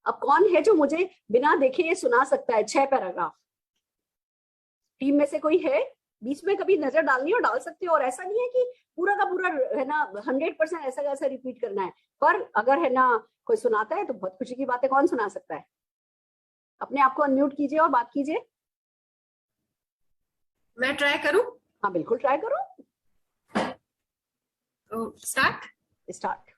अब कौन है जो मुझे बिना देखे ये सुना सकता है 6 पैराग्राफ? टीम में से कोई है? बीच में कभी नजर डालनी हो डाल सकते हो। और ऐसा नहीं है कि पूरा का पूरा है ना 100% ऐसा कैसा रिपीट करना है, पर अगर है ना कोई सुनाता है तो बहुत खुशी की बात है। कौन सुना सकता है? अपने आप को अनम्यूट कीजिए और बात कीजिए। मैं ट्राई करूं? हाँ बिल्कुल ट्राई करो। स्टार्ट।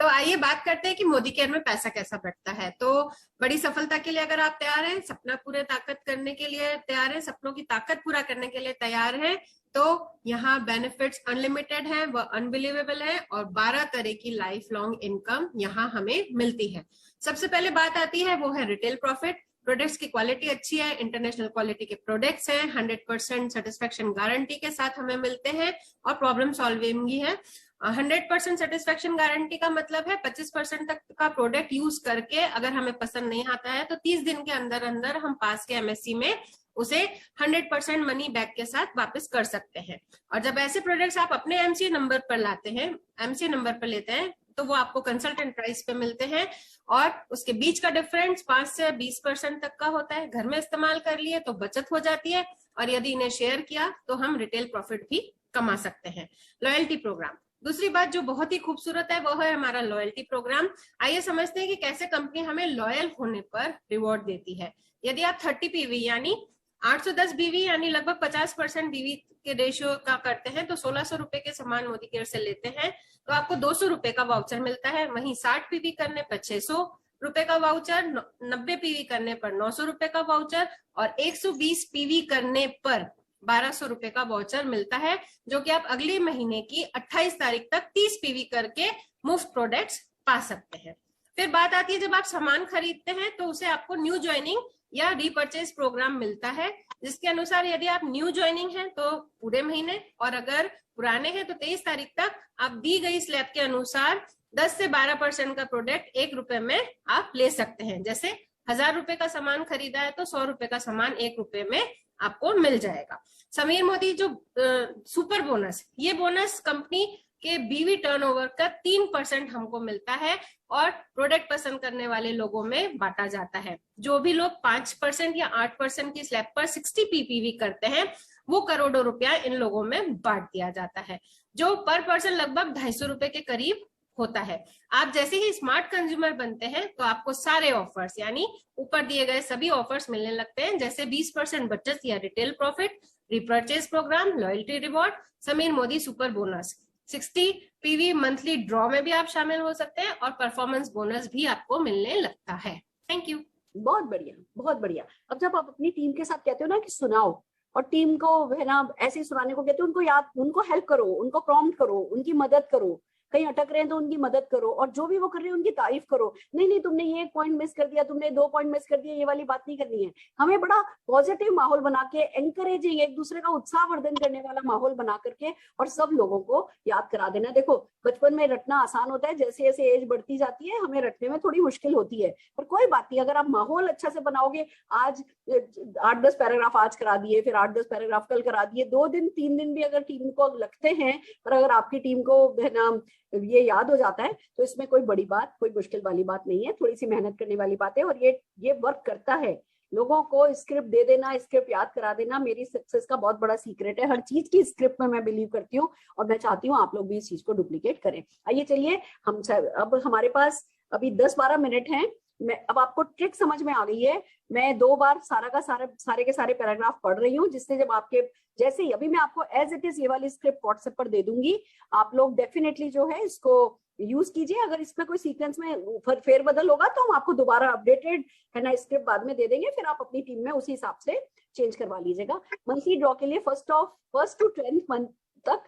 तो आइए बात करते हैं कि मोदी केयर में पैसा कैसा बढ़ता है। तो बड़ी सफलता के लिए अगर आप तैयार हैं, सपना पूरे ताकत करने के लिए तैयार हैं, सपनों की ताकत पूरा करने के लिए तैयार हैं, तो यहाँ बेनिफिट्स अनलिमिटेड है, वह अनबिलीवेबल है और 12 तरह की लाइफ लॉन्ग इनकम यहाँ हमें मिलती है। सबसे पहले बात आती है वो है रिटेल प्रॉफिट। प्रोडक्ट्स की क्वालिटी अच्छी है, इंटरनेशनल क्वालिटी के प्रोडक्ट्स हैं, 100% सेटिस्फेक्शन गारंटी के साथ हमें मिलते हैं और प्रॉब्लम सॉल्विंग भी है। 100% सेटिस्फेक्शन गारंटी का मतलब है 25% तक का प्रोडक्ट यूज करके अगर हमें पसंद नहीं आता है तो 30 दिन के अंदर अंदर हम पास के MSc में उसे 100% मनी बैक के साथ वापस कर सकते हैं। और जब ऐसे प्रोडक्ट्स आप अपने MCA नंबर पर लाते हैं, MCA नंबर पर लेते हैं, तो वो आपको कंसल्टेंट प्राइस पे मिलते हैं और उसके बीच का डिफरेंस 5 से 20% तक का होता है। घर में इस्तेमाल कर लिए तो बचत हो जाती है और यदि इन्हें शेयर किया तो हम रिटेल प्रॉफिट भी कमा सकते हैं। लॉयल्टी प्रोग्राम, दूसरी बात जो बहुत ही खूबसूरत है वो है हमारा लॉयल्टी प्रोग्राम। आइए समझते हैं कि कैसे कंपनी हमें लॉयल होने पर रिवॉर्ड देती है। यदि आप 30 PV यानी 810 BV यानी लगभग 50% BV के रेशियो का करते हैं तो 1600 रुपए के सामान मोदी केयर से लेते हैं तो आपको 200 रुपए का वाउचर मिलता है। वहीं 60 PV करने पर 600 रुपए का वाउचर, 90 PV करने पर 900 रुपए का वाउचर और 120 PV करने पर 1200 रुपए का वाउचर मिलता है, जो कि आप अगले महीने की 28 तारीख तक 30 PV करके मुफ्त प्रोडक्ट्स पा सकते हैं। फिर बात आती है जब आप सामान खरीदते हैं तो उसे आपको न्यू ज्वाइनिंग या रीपर्चेज प्रोग्राम मिलता है, जिसके अनुसार यदि आप न्यू ज्वाइनिंग हैं तो पूरे महीने और अगर पुराने हैं तो 23 तारीख तक आप दी गई स्लैब के अनुसार 10 से 12% का प्रोडक्ट 1 रुपए में आप ले सकते हैं। जैसे 1000 रुपए का सामान खरीदा है तो 100 रुपए का सामान 1 रुपए में आपको मिल जाएगा। समीर मोदी जो सुपर बोनस, ये बोनस कंपनी के BV टर्नओवर का 3% हमको मिलता है और प्रोडक्ट पसंद करने वाले लोगों में बांटा जाता है। जो भी लोग 5% या 8% की स्लैब पर 60 PPV करते हैं वो करोड़ों रुपया इन लोगों में बांट दिया जाता है, जो पर पर्सन लगभग 250 रुपए के करीब होता है। आप जैसे ही स्मार्ट कंज्यूमर बनते हैं तो आपको सारे ऑफर्स यानी ऊपर दिए गए सभी ऑफर्स मिलने लगते हैं, जैसे 20% बचत या retail profit, repurchase program, loyalty reward, Sameer Modi super bonus, 60 PV monthly draw में भी आप शामिल हो सकते हैं और परफॉर्मेंस बोनस भी आपको मिलने लगता है। Thank you. बहुत बढ़िया, बहुत बढ़िया। अब जब आप अपनी टीम के साथ कहते हो ना कि सुनाओ, और टीम को है ना ऐसे ही सुनाने को कहते हो, उनको याद, उनको हेल्प करो, उनको प्रॉम्प्ट करो, उनकी मदद करो, कहीं अटक रहे हैं तो उनकी मदद करो और जो भी वो कर रहे हैं उनकी तारीफ करो। नहीं नहीं तुमने ये 1 पॉइंट मिस कर दिया, तुमने 2 पॉइंट मिस कर दिया, ये वाली बात नहीं करनी है। हमें बड़ा पॉजिटिव माहौल बना के, एंकरेजिंग, एक दूसरे का उत्साहवर्धन करने वाला माहौल बना करके और सब लोगों को याद करा देना। देखो बचपन में रटना आसान होता है, जैसे जैसे एज बढ़ती जाती है हमें रटने में थोड़ी मुश्किल होती है, पर कोई बात नहीं, अगर आप माहौल अच्छा से बनाओगे, आज 8-10 पैराग्राफ आज करा दिए, फिर 8-10 पैराग्राफ कल करा दिए, 2 दिन 3 दिन भी अगर टीम को लगते हैं, पर अगर आपकी टीम को है ना ये याद हो जाता है तो इसमें कोई बड़ी बात, कोई मुश्किल वाली बात नहीं है, थोड़ी सी मेहनत करने वाली बात है और ये वर्क करता है। लोगों को स्क्रिप्ट दे देना, स्क्रिप्ट याद करा देना मेरी सक्सेस का बहुत बड़ा सीक्रेट है। हर चीज की स्क्रिप्ट में मैं बिलीव करती हूँ और मैं चाहती हूँ आप लोग भी इस चीज को डुप्लीकेट करें। आइए चलिए, हम अब हमारे पास अभी 10-12 मिनट हैं। मैं अब आपको ट्रिक समझ में आ गई है। मैं 2 बार सारे के सारे पैराग्राफ पढ़ रही हूँ, जिससे जब आपके जैसे ही अभी मैं आपको एज इट इज ये वाली स्क्रिप्ट व्हाट्सएप पर दे दूंगी, आप लोग डेफिनेटली जो है इसको यूज कीजिए। अगर इसमें कोई सीक्वेंस में फेरबदल होगा तो हम आपको दोबारा अपडेटेड है ना स्क्रिप्ट बाद में दे देंगे, फिर आप अपनी टीम में उसी हिसाब से चेंज करवा लीजिएगा। मंथली ड्रॉ के लिए 1st to 10th मंथ तक,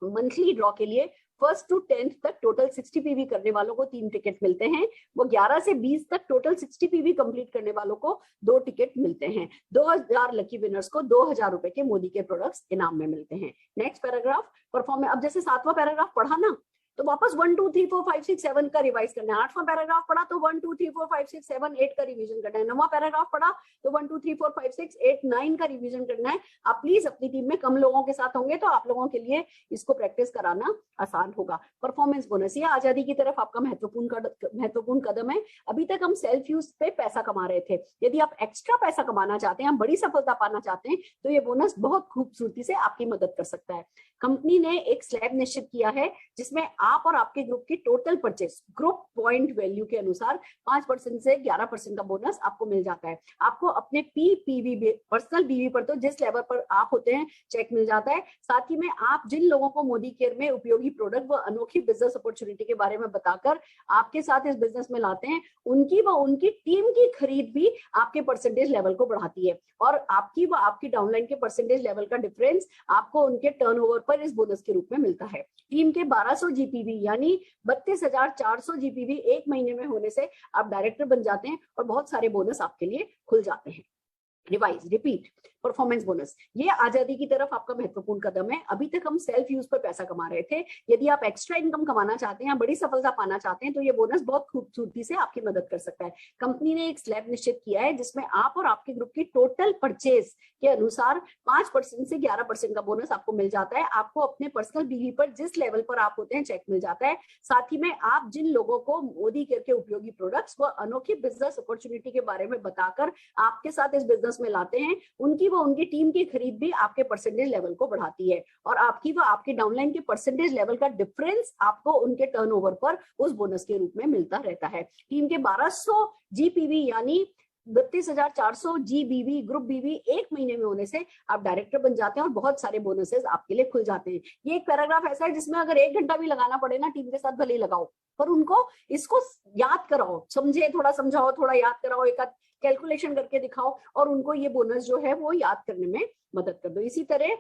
मंथली ड्रॉ के लिए 1st to 10th तक टोटल 60 PV करने वालों को 3 टिकट मिलते हैं। वो 11 से 20 तक टोटल 60 PV कंप्लीट करने वालों को 2 टिकट मिलते हैं। 2000 लकी विनर्स को 2000 रुपए के मोदी के प्रोडक्ट्स इनाम में मिलते हैं। नेक्स्ट पैराग्राफ परफॉर्म, अब जैसे 7वां पैराग्राफ पढ़ा ना तो वापस 1 2 3 4 5 6 7 का रिवाइज करना है। 8वां पैराग्राफ पढ़ा तो 1 2 3 4 5 6 7 8 का रिवीजन करना है। 9वां पैराग्राफ पढ़ा तो 1 2 3 4 5 6 8 9 का रिवीजन करना है। आप प्लीज अपनी टीम में कम लोगों के साथ होंगे तो आप लोगों के लिए इसको प्रैक्टिस कराना आसान होगा। परफॉर्मेंस बोनस, ये आजादी की तरफ आपका महत्वपूर्ण कदम है। अभी तक हम सेल्फ यूज पे पैसा कमा रहे थे, यदि आप एक्स्ट्रा पैसा कमाना चाहते हैं, बड़ी सफलता पाना चाहते हैं, तो ये बोनस बहुत खूबसूरती से आपकी मदद कर सकता है। कंपनी ने एक स्लैब निश्चित किया है जिसमें आप और आपके ग्रुप की total purchase group point value के अनुसार 5% से 11% का बोनस आपको मिल जाता है। आपको अपने PPV पर्सनल BV पर तो जिस लेवल पर आप होते हैं चेक मिल जाता है। साथ ही में आप जिन लोगों को मोदी केयर में उपयोगी प्रोडक्ट व अनोखी बिजनेस अपॉर्चुनिटी के बारे में बताकर आपके साथ इस बिजनेस में लाते हैं, उनकी व उनकी टीम की खरीद भी आपके परसेंटेज लेवल को बढ़ाती है और आपकी व आपकी डाउनलाइन के परसेंटेज लेवल का डिफरेंस आपको उनके टर्नओवर पर इस बोनस के रूप में मिलता है। टीम के 1200 GPV यानी 32,400 GPV 1 महीने में होने से आप डायरेक्टर बन जाते हैं और बहुत सारे बोनस आपके लिए खुल जाते हैं। रिवाइज, रिपीट, परफॉर्मेंस बोनस, ये आजादी की तरफ आपका महत्वपूर्ण कदम है। अभी तक हम सेल्फ यूज पर पैसा कमा रहे थे, यदि आप एक्स्ट्रा इनकम कमाना चाहते हैं या बड़ी सफलता पाना चाहते हैं तो ये बोनस बहुत खूबसूरती से आपकी मदद कर सकता है। कंपनी ने एक स्लैब निश्चित किया है जिसमें आप और आपके ग्रुप की टोटल परचेज के अनुसार 5% से 11% का बोनस आपको मिल जाता है। आपको अपने पर्सनल बीवी पर जिस लेवल पर आप होते हैं चेक मिल जाता है। साथ ही में आप जिन लोगों को मोदी केयर के उपयोगी प्रोडक्ट्स व अनोखी बिजनेस अपॉर्चुनिटी के बारे में बताकर आपके साथ इस बिजनेस में लाते हैं, उनकी व उनकी टीम की खरीद भी आपके परसेंटेज लेवल को बढ़ाती है और आपकी व आपके डाउनलाइन के परसेंटेज लेवल का डिफरेंस आपको उनके टर्नओवर पर उस बोनस के रूप में मिलता रहता है। टीम के 1200 जीपीवी यानी 32,400 जीबीवी ग्रुप बीवी एक महीने में होने से आप डायरेक्टर बन जाते हैं और बहुत सारे बोनसेस आपके लिए खुल जाते हैं। ये एक पैराग्राफ ऐसा है जिसमें अगर 1 घंटा भी लगाना पड़े ना टीम के साथ भले ही लगाओ, पर उनको इसको याद कराओ, समझे, थोड़ा समझाओ, थोड़ा याद कराओ, एक कैलकुलेशन करके दिखाओ और उनको ये बोनस जो है वो याद करने में मदद कर दो। इसी तरह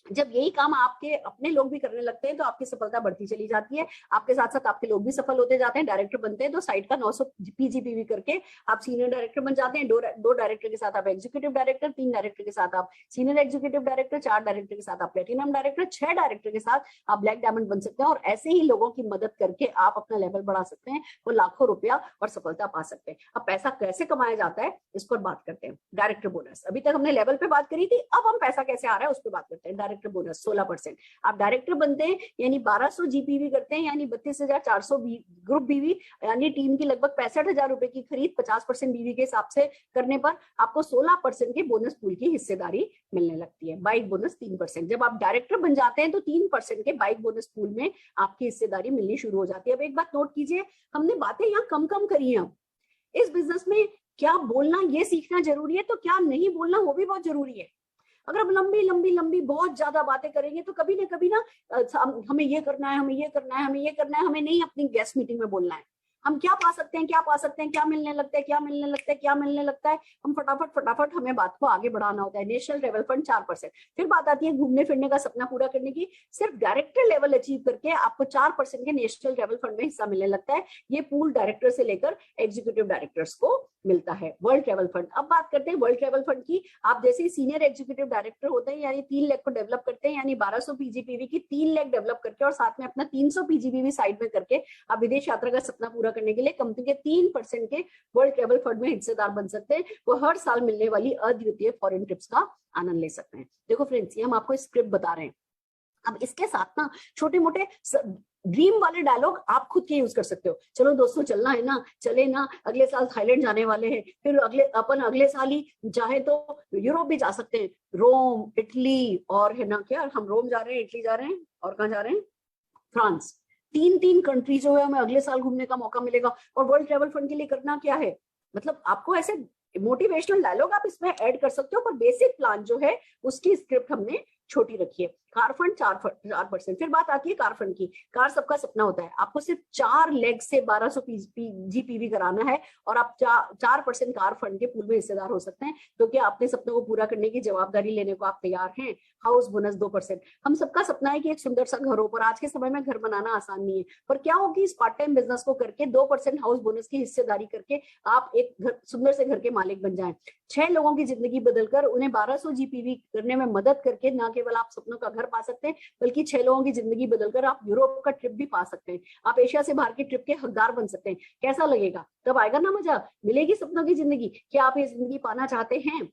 जब यही काम आपके अपने लोग भी करने लगते हैं तो आपकी सफलता बढ़ती चली जाती है। आपके साथ साथ आपके लोग भी सफल होते जाते हैं, डायरेक्टर बनते हैं तो साइट का 900 पीजीपीवी करके आप सीनियर डायरेक्टर बन जाते हैं। दो डायरेक्टर के साथ आप एग्जीक्यूटिव डायरेक्टर, 3 डायरेक्टर के साथ आप सीनियर एग्जीक्यूटिव डायरेक्टर, 4 डायरेक्टर के साथ आप प्लेटिनम डायरेक्टर, 6 डायरेक्टर के साथ आप ब्लैक डायमंड बन सकते हैं और ऐसे ही लोगों की मदद करके आप अपना लेवल बढ़ा सकते हैं, वो लाखों रुपया और सफलता पा सकते हैं। अब पैसा कैसे कमाया जाता है इस पर बात करते हैं। डायरेक्टर बोनस, अभी तक हमने लेवल पे बात करी थी, अब हम पैसा कैसे आ रहा है उस पर बात करते हैं। Director bonus 16%। आप डायरेक्टर बनते हैं यानी 1200 जीपीवी करते हैं यानी 32,400 ग्रुप बीवी यानी टीम की लगभग 65,000 रुपए की खरीद 50% बीवी के हिसाब से करने पर आपको 16% के बोनस पूल की हिस्सेदारी मिलने लगती है। Bike bonus 3%। जब आप डायरेक्टर बन जाते हैं तो 3% के बाइक बोनस पूल में आपकी हिस्सेदारी मिलनी शुरू हो जाती है। अब एक बात नोट कीजिए, हमने बातें यहाँ कम कम करी हैं। इस बिजनेस में क्या बोलना ये सीखना जरूरी है तो क्या नहीं बोलना वो भी बहुत जरूरी है। अगर हम लंबी बहुत ज्यादा बातें करेंगे तो कभी ना कभी ना हमें ये करना है, हमें ये करना है, हमें ये करना है, हमें नहीं अपनी गेस्ट मीटिंग में बोलना है। हम क्या पा सकते हैं, क्या पा सकते हैं, क्या मिलने लगता है, क्या मिलने लगता है, क्या मिलने लगता है, हम फटाफट हमें बात को आगे बढ़ाना होता है। National level fund 4%। फिर बात आती है घूमने फिरने का सपना पूरा करने की। सिर्फ डायरेक्टर लेवल अचीव करके आपको 4% के नेशनल लेवल फंड में हिस्सा मिलने लगता है। ये पूल डायरेक्टर से लेकर एग्जीक्यूटिव डायरेक्टर्स को मिलता है। वर्ल्ड ट्रेवल फंड, अब बात करते हैं वर्ल्ड ट्रेवल फंड की। आप जैसे ही सीनियर एग्जीक्यूटिव डायरेक्टर होते हैं यानी 3 लाख को डेवलप करते हैं यानी 1200 पीजीपीवी की 3 लाख डेवलप करके और साथ में अपना 300 पीजीपीवी साइड में करके आप विदेश यात्रा का सपना पूरा करने के लिए कंपनी के 3% के वर्ल्ड ट्रेवल फंड में हिस्सेदार बन सकते हैं। वो हर साल मिलने वाली अद्वितीय फॉरेन ट्रिप्स का आनंद ले सकते हैं। देखो फ्रेंड्स, ये हम आपको स्क्रिप्ट बता रहे हैं। अब इसके साथ ना छोटे मोटे ड्रीम वाले डायलॉग आप खुद के यूज कर सकते हो। चलो दोस्तों चलना है ना, चले ना, अगले साल थाईलैंड जाने वाले हैं, फिर अगले साल ही चाहे तो यूरोप भी जा सकते हैं, रोम, इटली और है ना क्या, हम रोम जा रहे हैं, इटली जा रहे हैं और कहाँ जा रहे हैं, फ्रांस। 3 कंट्री जो है हमें अगले साल घूमने का मौका मिलेगा। और वर्ल्ड ट्रेवल फंड के लिए करना क्या है, मतलब आपको ऐसे मोटिवेशनल डायलॉग आप इसमें ऐड कर सकते हो, पर बेसिक प्लान जो है उसकी स्क्रिप्ट हमने छोटी रखी है। Car fund 4%। फिर बात आती है कार फंड की। कार सबका सपना होता है, आपको सिर्फ 4 लेग से 1200 जीपीवी कराना है और आप 4% कार फंड के पूल में हिस्सेदार हो सकते हैं क्योंकि अपने सपनों को पूरा करने की जवाबदारी लेने को आप तैयार हैं। House bonus 2%। हम सबका सपना है कि एक सुंदर सा घर हो, पर आज के समय में घर बनाना आसान नहीं है। पर क्या होगी इस पार्ट टाइम बिजनेस को करके 2% हाउस बोनस की हिस्सेदारी करके आप एक सुंदर से घर के मालिक बन जाएं। 6 लोगों की जिंदगी बदलकर उन्हें 1200 जीपीवी करने में मदद करके न केवल आप सपनों का घर पा सकते हैं बल्कि 6 लोगों की जिंदगी बदलकर आप यूरोप का ट्रिप भी पा सकते हैं। आप एशिया से बाहर के ट्रिप के हकदार बन सकते हैं। कैसा लगेगा, तब आएगा ना मजा, मिलेगी सपनों की जिंदगी। क्या आप ये जिंदगी पाना चाहते हैं?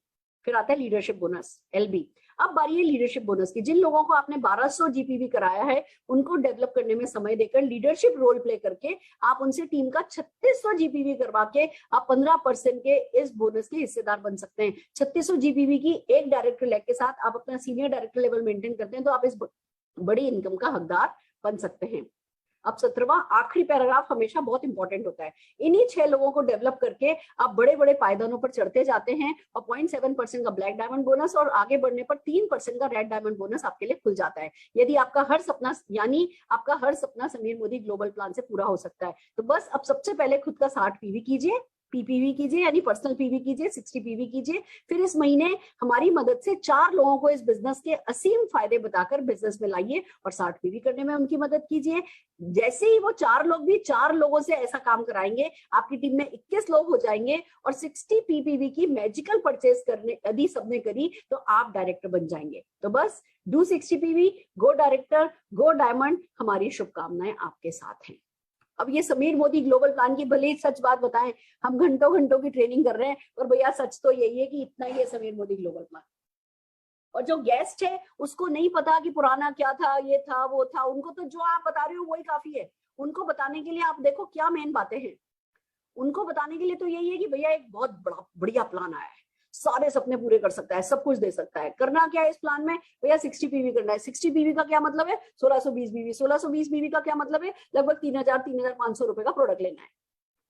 फिर आता है लीडरशिप बोनस, एलबी। अब बारी है लीडरशिप बोनस की। जिन लोगों को आपने 1200 जीपीवी कराया है उनको डेवलप करने में समय देकर लीडरशिप रोल प्ले करके आप उनसे टीम का 3600 जीपीवी करवा के आप 15% के इस बोनस के हिस्सेदार बन सकते हैं। 3600 जीपीवी की एक डायरेक्टर लेग के साथ आप अपना सीनियर डायरेक्टर लेवल मेंटेन करते हैं तो आप इस बड़ी इनकम का हकदार बन सकते हैं। अब 17वां आखिरी पैराग्राफ हमेशा बहुत इंपॉर्टेंट होता है। इन्हीं 6 लोगों को डेवलप करके आप बड़े बड़े पायदानों पर चढ़ते जाते हैं और 0.7% का ब्लैक डायमंड बोनस और आगे बढ़ने पर 3% का रेड डायमंड बोनस आपके लिए खुल जाता है। यदि आपका हर सपना समीर मोदी ग्लोबल प्लान से पूरा हो सकता है तो बस अब सबसे पहले खुद का 60 पीवी कीजिए, PPV कीजिए, यानी पर्सनल PV कीजिए, 60 PV कीजिए। फिर इस महीने हमारी मदद से 4 लोगों को इस बिजनेस के असीम फायदे बताकर बिजनेस में लाइए और 60 PV करने में उनकी मदद कीजिए। जैसे ही वो 4 लोग भी 4 लोगों से ऐसा काम कराएंगे, आपकी टीम में 21 लोग हो जाएंगे और 60 PPV की मैजिकल परचेज करने यदि सबने करी तो आप डायरेक्टर बन जाएंगे। तो बस do 60 PV, go director, go diamond. हमारी शुभकामनाएं आपके साथ हैं। अब ये समीर मोदी ग्लोबल प्लान की भले ही सच बात बताएं, हम घंटों घंटों की ट्रेनिंग कर रहे हैं, और भैया सच तो यही है कि इतना ही है समीर मोदी ग्लोबल प्लान। और जो गेस्ट है उसको नहीं पता कि पुराना क्या था, ये था, वो था, उनको तो जो आप बता रहे हो वही काफी है। उनको बताने के लिए आप देखो क्या मेन बातें हैं। उनको बताने के लिए तो यही है कि भैया एक बहुत बड़ा बढ़िया प्लान आया है, सारे सपने पूरे कर सकता है, सब कुछ दे सकता है। करना क्या है इस प्लान में? भैया 60 PV करना है। 60 PV का क्या मतलब है? 1620 BV। 1620 BV का क्या मतलब है? लगभग 3,500 रुपए का प्रोडक्ट लेना है।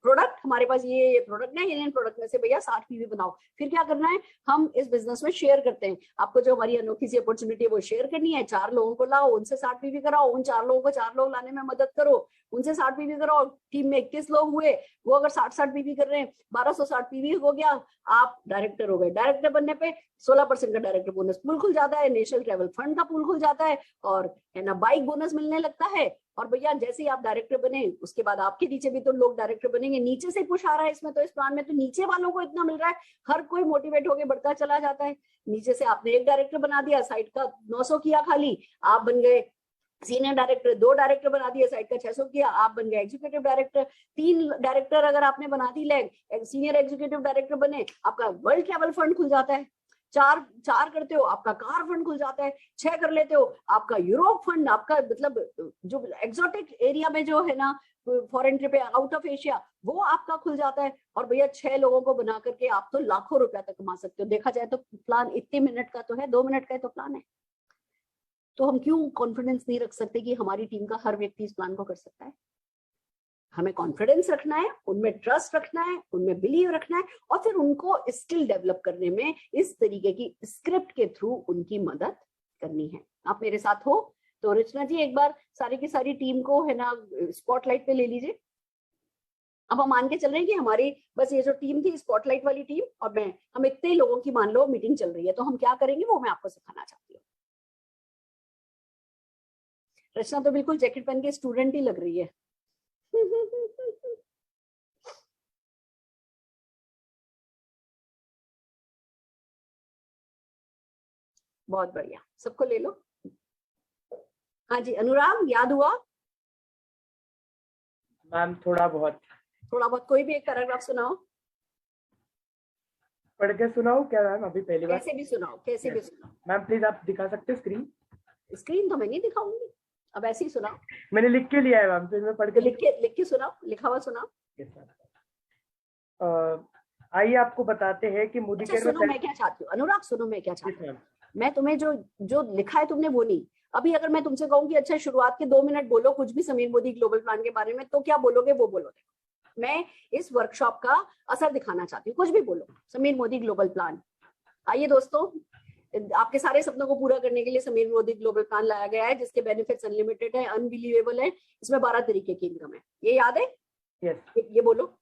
प्रोडक्ट हमारे पास ये प्रोडक्ट है, इन प्रोडक्ट में से भैया 60 PV बनाओ। फिर क्या करना है? हम इस बिजनेस में शेयर करते हैं। आपको जो हमारी अनोखी सी अपॉर्चुनिटी है वो शेयर करनी है। 4 लोगों को लाओ, उनसे 60 PV कराओ, उन 4 लोगों को 4 लोग लाने में मदद करो, उनसे 60 PV कराओ। टीम में 21 लोग हुए, वो अगर 60 PV कर रहे हैं, 1260 PV हो गया, आप डायरेक्टर हो गए। डायरेक्टर बनने पे 16% का डायरेक्टर बोनस पूल खुल जाता है, नेशनल ट्रैवल फंड का पूल खुल जाता है, और है ना बाइक बोनस मिलने लगता है। और भैया जैसे ही आप डायरेक्टर बने उसके बाद आपके नीचे भी तो लोग डायरेक्टर बनेंगे। नीचे से पुश आ रहा है इसमें, तो इस प्लान में तो नीचे वालों को इतना मिल रहा है, हर कोई मोटिवेट होकर बढ़ता चला जाता है। नीचे से आपने एक डायरेक्टर बना दिया, साइड का 900 किया खाली, आप बन गए सीनियर डायरेक्टर। 2 डायरेक्टर बना दिए, साइड का 600 किया, आप बन गए एग्जीक्यूटिव डायरेक्टर। 3 डायरेक्टर अगर आपने बना दी, सीनियर एग्जीक्यूटिव डायरेक्टर बने, आपका वर्ल्ड ट्रैवल फंड खुल जाता है। 4 करते हो, आपका कार फंड खुल जाता है। 6 कर लेते हो, आपका यूरोप फंड, आपका मतलब जो एक्सोटिक एरिया में जो है ना फॉरेन ट्रिप है आउट ऑफ एशिया, वो आपका खुल जाता है। और भैया 6 लोगों को बना करके आप तो लाखों रुपया तक कमा सकते हो। देखा जाए तो प्लान इतने मिनट का तो है, 2 मिनट का तो प्लान है। तो हम क्यों कॉन्फिडेंस नहीं रख सकते कि हमारी टीम का हर व्यक्ति इस प्लान को कर सकता है? हमें कॉन्फिडेंस रखना है, उनमें ट्रस्ट रखना है, उनमें बिलीव रखना है, और फिर उनको स्किल डेवलप करने में इस तरीके की स्क्रिप्ट के थ्रू उनकी मदद करनी है। आप मेरे साथ हो तो रचना जी एक बार सारी की सारी टीम को है ना स्पॉटलाइट पे ले लीजिए। अब हम मान के चल रहे हैं कि हमारी बस ये जो टीम थी स्पॉटलाइट वाली टीम, और हम इतने लोगों की मान लो मीटिंग चल रही है, तो हम क्या करेंगे वो मैं आपको सिखाना चाहती हूँ। रचना तो बिल्कुल जैकेट पहन के स्टूडेंट ही लग रही है। बहुत बढ़िया, सबको ले लो। हाँ जी अनुराग, याद हुआ? मैम थोड़ा बहुत कोई भी एक पैराग्राफ सुनाओ। पढ़ के सुनाओ क्या मैम? अभी पहली बार। कैसे भी सुनाओ, कैसे भी सुनाओ। मैम प्लीज आप दिखा सकते हो स्क्रीन? स्क्रीन तो मैं नहीं दिखाऊंगी, अब ऐसे ही सुनाओ। मैंने लिख के लिया है मैम, फिर मैं पढ़ के लिख के सुनाओ, लिखा हुआ सुनाओ। आइए आपको बताते हैं कि मोदी केयर में। सुनो मैं क्या चाहती हूँ अनुराग, सुनो मैं क्या चाहती हूँ। मैं तुम्हें जो लिखा है तुमने वो नहीं। अभी अगर मैं तुमसे कहूँ कि अच्छा शुरुआत के 2 मिनट बोलो कुछ भी समीर मोदी ग्लोबल प्लान के बारे में, तो क्या बोलोगे? वो बोलो। मैं इस वर्कशॉप का असर दिखाना चाहती हूँ, कुछ भी बोलो। Sameer Modi global plan. आइए दोस्तों, आपके सारे सपनों को पूरा करने के लिए समीर मोदी ग्लोबल प्लान लाया गया है, जिसके बेनिफिट्स अनलिमिटेड है, अनबिलीवेबल है। इसमें 12 तरीके की इनकम है, ये याद है? यस। ये बोलो।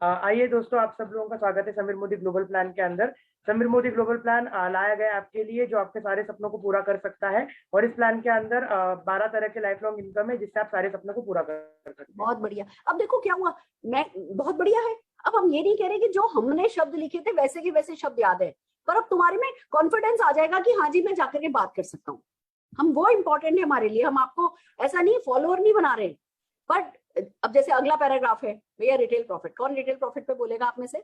आइए दोस्तों, आप सब लोगों का स्वागत है समीर मोदी ग्लोबल प्लान के अंदर। समीर मोदी ग्लोबल प्लान लाया गया आपके लिए जो आपके सारे सपनों को पूरा कर सकता है, और इस प्लान के अंदर 12 तरह के लाइफ लॉन्ग इनकम है जिससे आप सारे सपनों को पूरा कर सकते हैं। बहुत बढ़िया। अब देखो क्या हुआ, मैं बहुत बढ़िया है। अब हम ये नहीं कह रहे कि जो हमने शब्द लिखे थे वैसे के वैसे शब्द याद है, पर अब तुम्हारे में कॉन्फिडेंस आ जाएगा कि हाँ जी मैं जाकर के बात कर सकता हूँ। हम वो इंपॉर्टेंट है हमारे लिए। हम आपको ऐसा नहीं फॉलोअर नहीं बना रहे। बट अब जैसे अगला पैराग्राफ है भैया रिटेल प्रॉफिट। कौन रिटेल प्रॉफिट पे बोलेगा आप में से?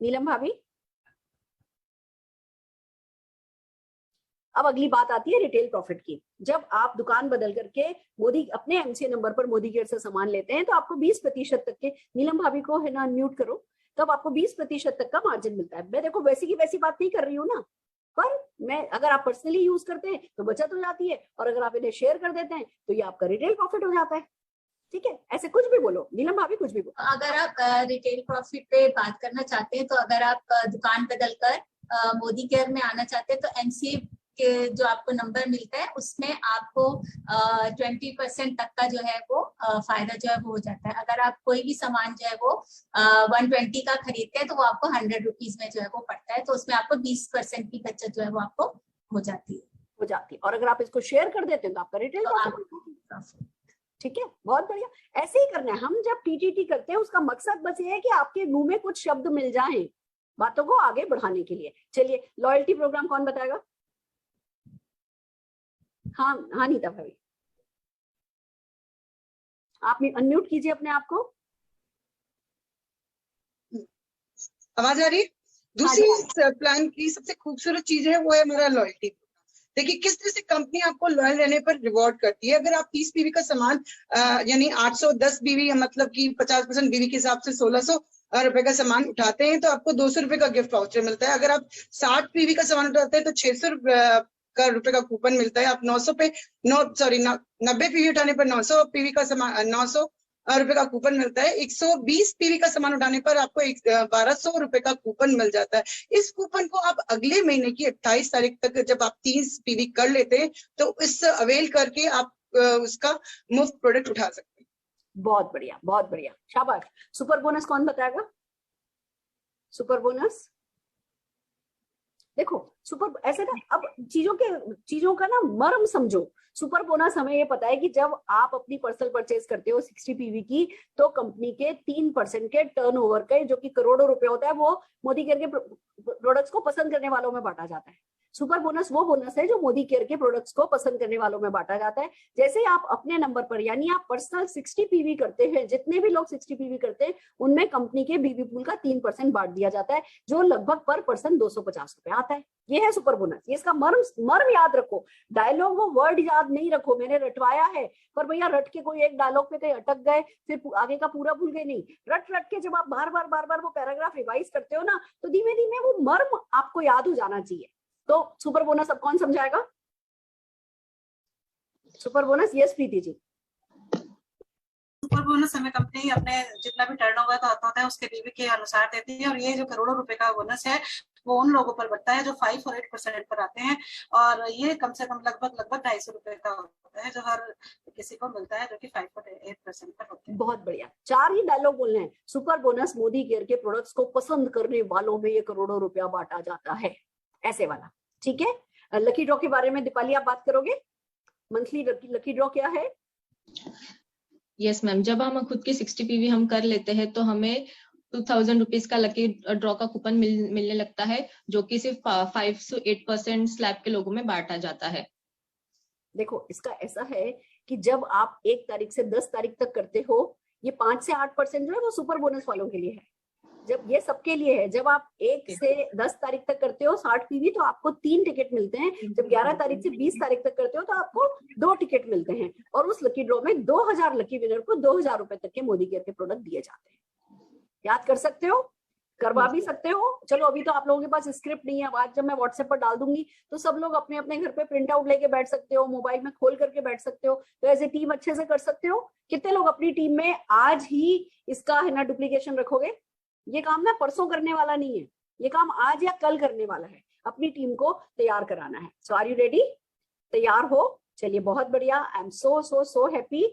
नीलम भाभी। अब अगली बात आती है रिटेल प्रॉफिट की। जब आप दुकान बदल करके मोदी अपने एमसीए नंबर पर मोदी केयर से सामान लेते हैं तो आपको 20% तक के, नीलम भाभी को है ना म्यूट करो, तब आपको 20% तक का मार्जिन मिलता है। मैं देखो वैसी की वैसी बात नहीं कर रही हूँ ना, पर मैं अगर आप पर्सनली यूज करते हैं तो बचत हो जाती है, और अगर आप इन्हें शेयर कर देते हैं तो ये आपका रिटेल प्रॉफिट हो जाता है। ठीक है, ऐसे कुछ भी बोलो नीलम भाभी, कुछ भी बोलो। अगर आप रिटेल प्रॉफिट पे बात करना चाहते हैं तो अगर आप दुकान बदलकर मोदी केयर में आना चाहते हैं तो एमसीए के जो आपको नंबर मिलता है उसमें आपको 20% तक का जो है वो फायदा जो है वो हो जाता है। अगर आप कोई भी सामान जो है वो 120 का खरीदते हैं तो वो आपको 100 रुपीज में जो है वो पड़ता है, तो उसमें आपको 20% की बचत जो है वो आपको हो जाती है। और अगर आप इसको शेयर कर देते हैं तो आपका रिटेल प्रॉफिट। ठीक है, बहुत बढ़िया। ऐसे ही करना है। हम जब टीटीटी करते हैं उसका मकसद बस ये है कि आपके मुंह में कुछ शब्द मिल जाएं बातों को आगे बढ़ाने के लिए। चलिए, लॉयल्टी प्रोग्राम कौन बताएगा? हाँ नीता भाभी, आप अनम्यूट कीजिए अपने आप को। आवाज आ रही है? दूसरी इस प्लान की सबसे खूबसूरत चीज है वो है हमारा लॉयल्टी। देखिए किस तरह से कंपनी आपको लॉयल रहने पर रिवॉर्ड करती है। अगर आप 30 बीवी का सामान यानी 810 बीवी मतलब कि 50% बीवी के हिसाब से 1600 रुपए का सामान उठाते हैं तो आपको 200 रुपए का गिफ्ट वाउचर मिलता है। अगर आप 60 बीवी का सामान उठाते हैं तो 600 रुपए का कूपन मिलता है। आप 90 पीवी उठाने पर 900 पीवी का सामान 900 रुपए का कूपन मिलता है। 120 पीवी का सामान उठाने पर आपको 1200 रुपए का कूपन मिल जाता है। इस कूपन को आप अगले महीने की 28 तारीख तक जब आप 30 पीवी कर लेते हैं तो इस अवेल करके आप उसका मुफ्त प्रोडक्ट उठा सकते हैं। बहुत बढ़िया, बहुत बढ़िया, शाबाश। सुपर बोनस कौन बताएगा? सुपर बोनस देखो, सुपर ऐसे ना, अब चीजों का ना मर्म समझो। सुपर बोनस हमें ये पता है कि जब आप अपनी पर्सनल परचेज करते हो 60 पीवी की तो कंपनी के 3% के टर्नओवर के, जो कि करोड़ों रुपए होता है, वो मोदी केयर के प्रोडक्ट्स को पसंद करने वालों में बांटा जाता है। सुपर बोनस वो बोनस है जो मोदी केयर के प्रोडक्ट्स को पसंद करने वालों में बांटा जाता है। जैसे आप अपने नंबर पर, यानी आप पर्सनल 60 पीवी करते हैं, जितने भी लोग 60 पीवी करते हैं उनमें कंपनी के बीबी पूल का 3% बांट दिया जाता है, जो लगभग पर पर्सन 250 रुपए आता है। ये है सुपर बोनस। ये इसका मर्म याद रखो। डायलॉग वो वर्ड याद नहीं रखो, मैंने रटवाया है, पर भैया रट के कोई एक डायलॉग पे कहीं अटक गए फिर आगे का पूरा भूल गए नहीं। रट के जब आप बार बार वो पैराग्राफ रिवाइज करते हो ना तो धीमे धीमे वो मर्म आपको याद हो जाना चाहिए। तो सुपर बोनस अब कौन समझाएगा? Super bonus, yes Preeti ji. Super bonus हमें कंपनी अपने जितना भी टर्नओवर का होता है उसके बीवी के अनुसार देती है, और ये जो करोड़ों रुपए का बोनस है वो उन लोगों पर बढ़ता है जो 5 और 8% पर आते हैं, और ये कम से कम लगभग 250 रुपए का होता है जो हर किसी को मिलता है, जो कि 5 और 8% पर होते हैं। बहुत बढ़िया, 4 ही डायलॉग बोलने हैं। सुपर बोनस मोदी केयर के प्रोडक्ट्स को पसंद करने वालों में ये करोड़ों रुपया बांटा जाता है, ऐसे वाला। ठीक है, लकी ड्रॉ के बारे में दीपाली आप बात करोगे? मंथली लकी ड्रॉ क्या है? यस मैम, जब हम खुद की 60 पीवी हम कर लेते हैं तो हमें 2000 रुपीज का लकी ड्रॉ का कूपन मिलने लगता है, जो कि सिर्फ 5 से 8% स्लैब के लोगों में बांटा जाता है। देखो, इसका ऐसा है कि जब आप 1 तारीख से 10 तारीख तक करते हो, ये 5 से 8% जो है वो सुपर बोनस वालों के लिए है। जब ये सबके लिए है, जब आप 1 से 10 तारीख तक करते हो 60 पीवी तो आपको 3 टिकट मिलते हैं। जब 11 तारीख से 20 तारीख तक करते हो तो आपको 2 टिकट मिलते हैं, और उस लकी ड्रॉ में 2000 लकी विनर को 2000 रुपए तक के मोदी केयर के प्रोडक्ट दिए जाते हैं। याद कर सकते हो, करवा भी सकते हो। चलो, अभी तो आप लोगों के पास स्क्रिप्ट नहीं है, आज जब मैं व्हाट्सएप पर डाल दूंगी तो सब लोग अपने अपने घर पे प्रिंट आउट लेके बैठ सकते हो, मोबाइल में खोल करके बैठ सकते हो, तो ऐसे टीम अच्छे से कर सकते हो। कितने लोग अपनी टीम में आज ही इसका है ना डुप्लीकेशन रखोगे? ये काम ना परसों करने वाला नहीं है, ये काम आज या कल करने वाला है। अपनी टीम को तैयार कराना है। सो आर यू रेडी? तैयार हो? चलिए, बहुत बढ़िया। आई एम सो हैप्पी।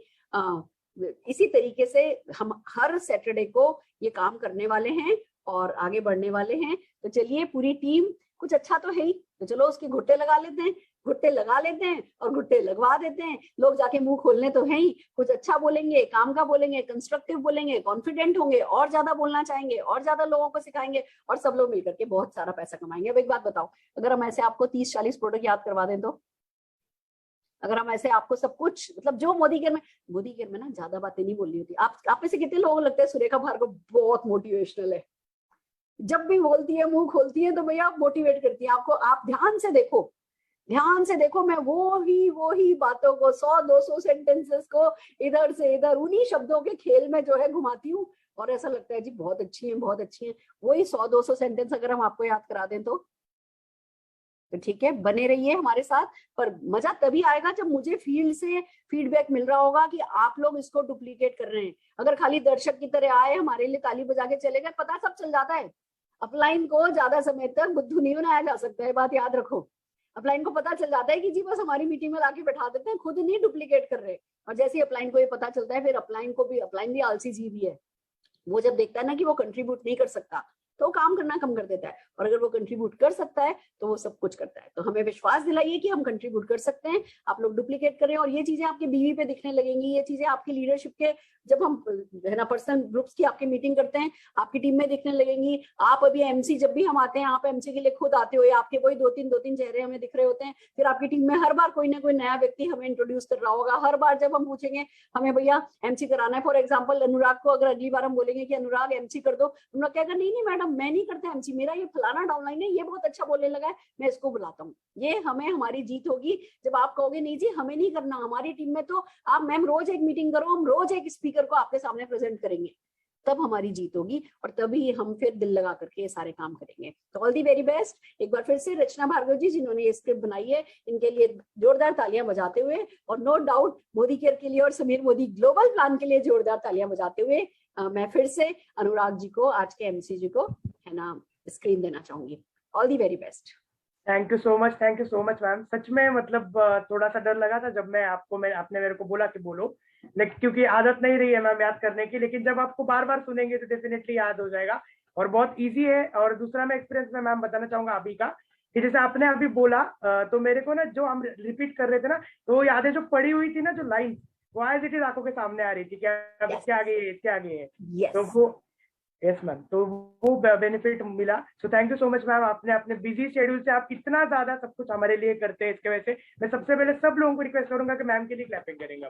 इसी तरीके से हम हर सैटरडे को ये काम करने वाले हैं और आगे बढ़ने वाले हैं। तो चलिए, पूरी टीम, कुछ अच्छा तो है ही, तो चलो उसके घुट्टे लगा लेते हैं, घुट्टे लगा लेते हैं और घुट्टे लगवा देते हैं। लोग जाके मुंह खोलने तो है ही, कुछ अच्छा बोलेंगे, काम का बोलेंगे, कंस्ट्रक्टिव बोलेंगे, कॉन्फिडेंट होंगे, और ज्यादा बोलना चाहेंगे, और ज्यादा लोगों को सिखाएंगे, और सब लोग मिलकर के बहुत सारा पैसा कमाएंगे। अब एक बात बताओ, अगर हम ऐसे आपको 30-40 प्रोडक्ट याद करवा दें तो, अगर हम ऐसे आपको सब कुछ, मतलब जो मोदी केयर में ना ज्यादा बातें नहीं बोलनी होती। आप में से कितने लोगों को लगता है सुरेखा भार्गव बहुत मोटिवेशनल है? जब भी बोलती है, मुंह खोलती है, तो भैया मोटिवेट करती है आपको। आप ध्यान से देखो, मैं वो ही बातों को 100-200 सेंटेंसेस को इधर से इधर उन्हीं शब्दों के खेल में जो है घुमाती हूँ, और ऐसा लगता है जी बहुत अच्छी है। वही 100-200 सेंटेंस अगर हम आपको याद करा दें तो ठीक है, बने रहिए हमारे साथ। पर मजा तभी आएगा जब मुझे फील्ड से फीडबैक मिल रहा होगा कि आप लोग इसको डुप्लीकेट कर रहे हैं। अगर खाली दर्शक की तरह आए, हमारे लिए ताली बजा के चले गए, पता सब चल जाता है। अपलाइन को ज्यादा समय तक बुद्धू नहीं बनाया जा सकता है, बात याद रखो। अपलाइन को पता चल जाता है कि जी बस हमारी मीटिंग में लाके बैठा देते हैं, खुद नहीं डुप्लीकेट कर रहे। और जैसे ही अपलाइन को ये पता चलता है, फिर अपलाइन भी आलसी जीव ही है। वो जब देखता है ना कि वो कंट्रीब्यूट नहीं कर सकता, तो वो काम करना कम कर देता है, और अगर वो कंट्रीब्यूट कर सकता है तो वो सब कुछ करता है। तो हमें विश्वास दिलाइए कि हम कंट्रीब्यूट कर सकते हैं, आप लोग डुप्लीकेट करें, और ये चीजें आपके बीवी पे दिखने लगेंगी। ये चीजें आपकी लीडरशिप के, जब हम है ना पर्सनल ग्रुप्स की आपकी मीटिंग करते हैं, आपकी टीम में दिखने लगेंगी। आप अभी एमसी, जब भी हम आते हैं, आप एमसी के लिए खुद आते हो, या आपके कोई दो तीन चेहरे हमें दिख रहे होते हैं। फिर आपकी टीम में हर बार कोई ना कोई नया व्यक्ति हमें इंट्रोड्यूस कर रहा होगा। हर बार जब हम पूछेंगे हमें भैया एमसी कराना है, फॉर एग्जाम्पल अनुराग को अगर अगली बार हम बोलेंगे कि अनुराग एमसी कर दो, अनुराग कहेगा नहीं मैडम मैं नहीं करता एमसी, मेरा ये फलाना डाउनलाइन है, ये बहुत अच्छा बोलने लगा है, मैं इसको बुलाता हूँ। ये हमारी जीत होगी जब आप कहोगे नहीं जी हमें नहीं करना, हमारी टीम में तो आप मैम रोज एक मीटिंग करो, हम रोज एक स्पीकर को आपके सामने प्रेजेंट करेंगे, तब हमारी जीत होगी, और तभी हम फिर दिल लगा करके ये सारे काम करेंगे। तो ऑल दी वेरी बेस्ट। एक बार फिर से रचना भार्गव जी जिन्होंने ये स्क्रिप्ट बनाई है, इनके लिए जोरदार तालियां बजाते हुए, और नो डाउट मोदी केयर के लिए और समीर मोदी ग्लोबल प्लान के लिए जोरदार तालियां बजाते हुए मैं फिर से अनुराग जी को, आज के एमसी जी को है ना स्क्रीन देना चाहूंगी। All the very best. Thank you so much ma'am. सच में मतलब थोड़ा सा डर लगा था जब आपने मेरे को बोला कि बोलो, लेकिन क्योंकि आदत नहीं रही है मैम याद करने की, लेकिन जब आपको बार बार सुनेंगे तो डेफिनेटली याद हो जाएगा, और बहुत इजी है। और दूसरा मैं एक्सपीरियंस में मैम बताना चाहूंगा अभी का, कि जैसे आपने अभी बोला तो मेरे को ना जो हम रिपीट कर रहे थे ना, तो वो यादें जो पड़ी हुई थी ना, जो लाइन वो एज इट इज आंखों के सामने आ रही थी, क्या इसके आगे है, तो वो यस मैम, तो वो बेनिफिट मिला। So thank you so much ma'am, आपने अपने बिजी शेड्यूल से आप इतना ज्यादा सब कुछ हमारे लिए करते हैं। इसके वजह से मैं सबसे पहले सब लोगों को रिक्वेस्ट करूंगा कि मैम के लिए क्लैपिंग करेंगे,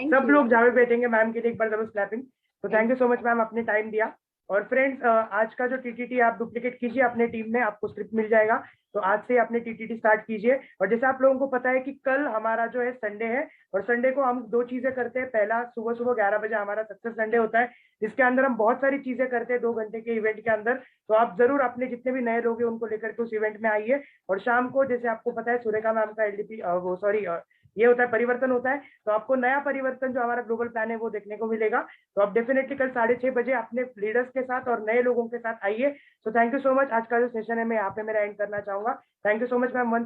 सब लोग जहाँ पे बैठेंगे मैम के लिए एक बार जरूर क्लैपिंग। तो thank you so much ma'am, अपने टाइम दिया। और फ्रेंड्स आज का जो टीटीटी आप डुप्लीकेट कीजिए अपने टीम में, आपको स्क्रिप्ट मिल जाएगा, तो आज से अपने टीटीटी स्टार्ट कीजिए। और जैसे आप लोगों को पता है कि कल हमारा जो है संडे है, और संडे को हम दो चीजें करते हैं। पहला सुबह 11 बजे हमारा सक्सेस संडे होता है, जिसके अंदर हम बहुत सारी चीजें करते हैं 2 घंटे के इवेंट के अंदर। तो आप जरूर अपने जितने भी नए लोग हैं उनको लेकर के उस इवेंट में आइए। और शाम को जैसे आपको पता है सुरेखा मैम का एलडीपी ये होता है, परिवर्तन होता है, तो आपको नया परिवर्तन जो हमारा ग्लोबल प्लान है वो देखने को मिलेगा। तो आप डेफिनेटली कल 6:30 बजे अपने लीडर्स के साथ और नए लोगों के साथ आइए। So thank you so much. आज का जो सेशन है मैं यहाँ पे मेरा एंड करना चाहूंगा। Thank you so much ma'am.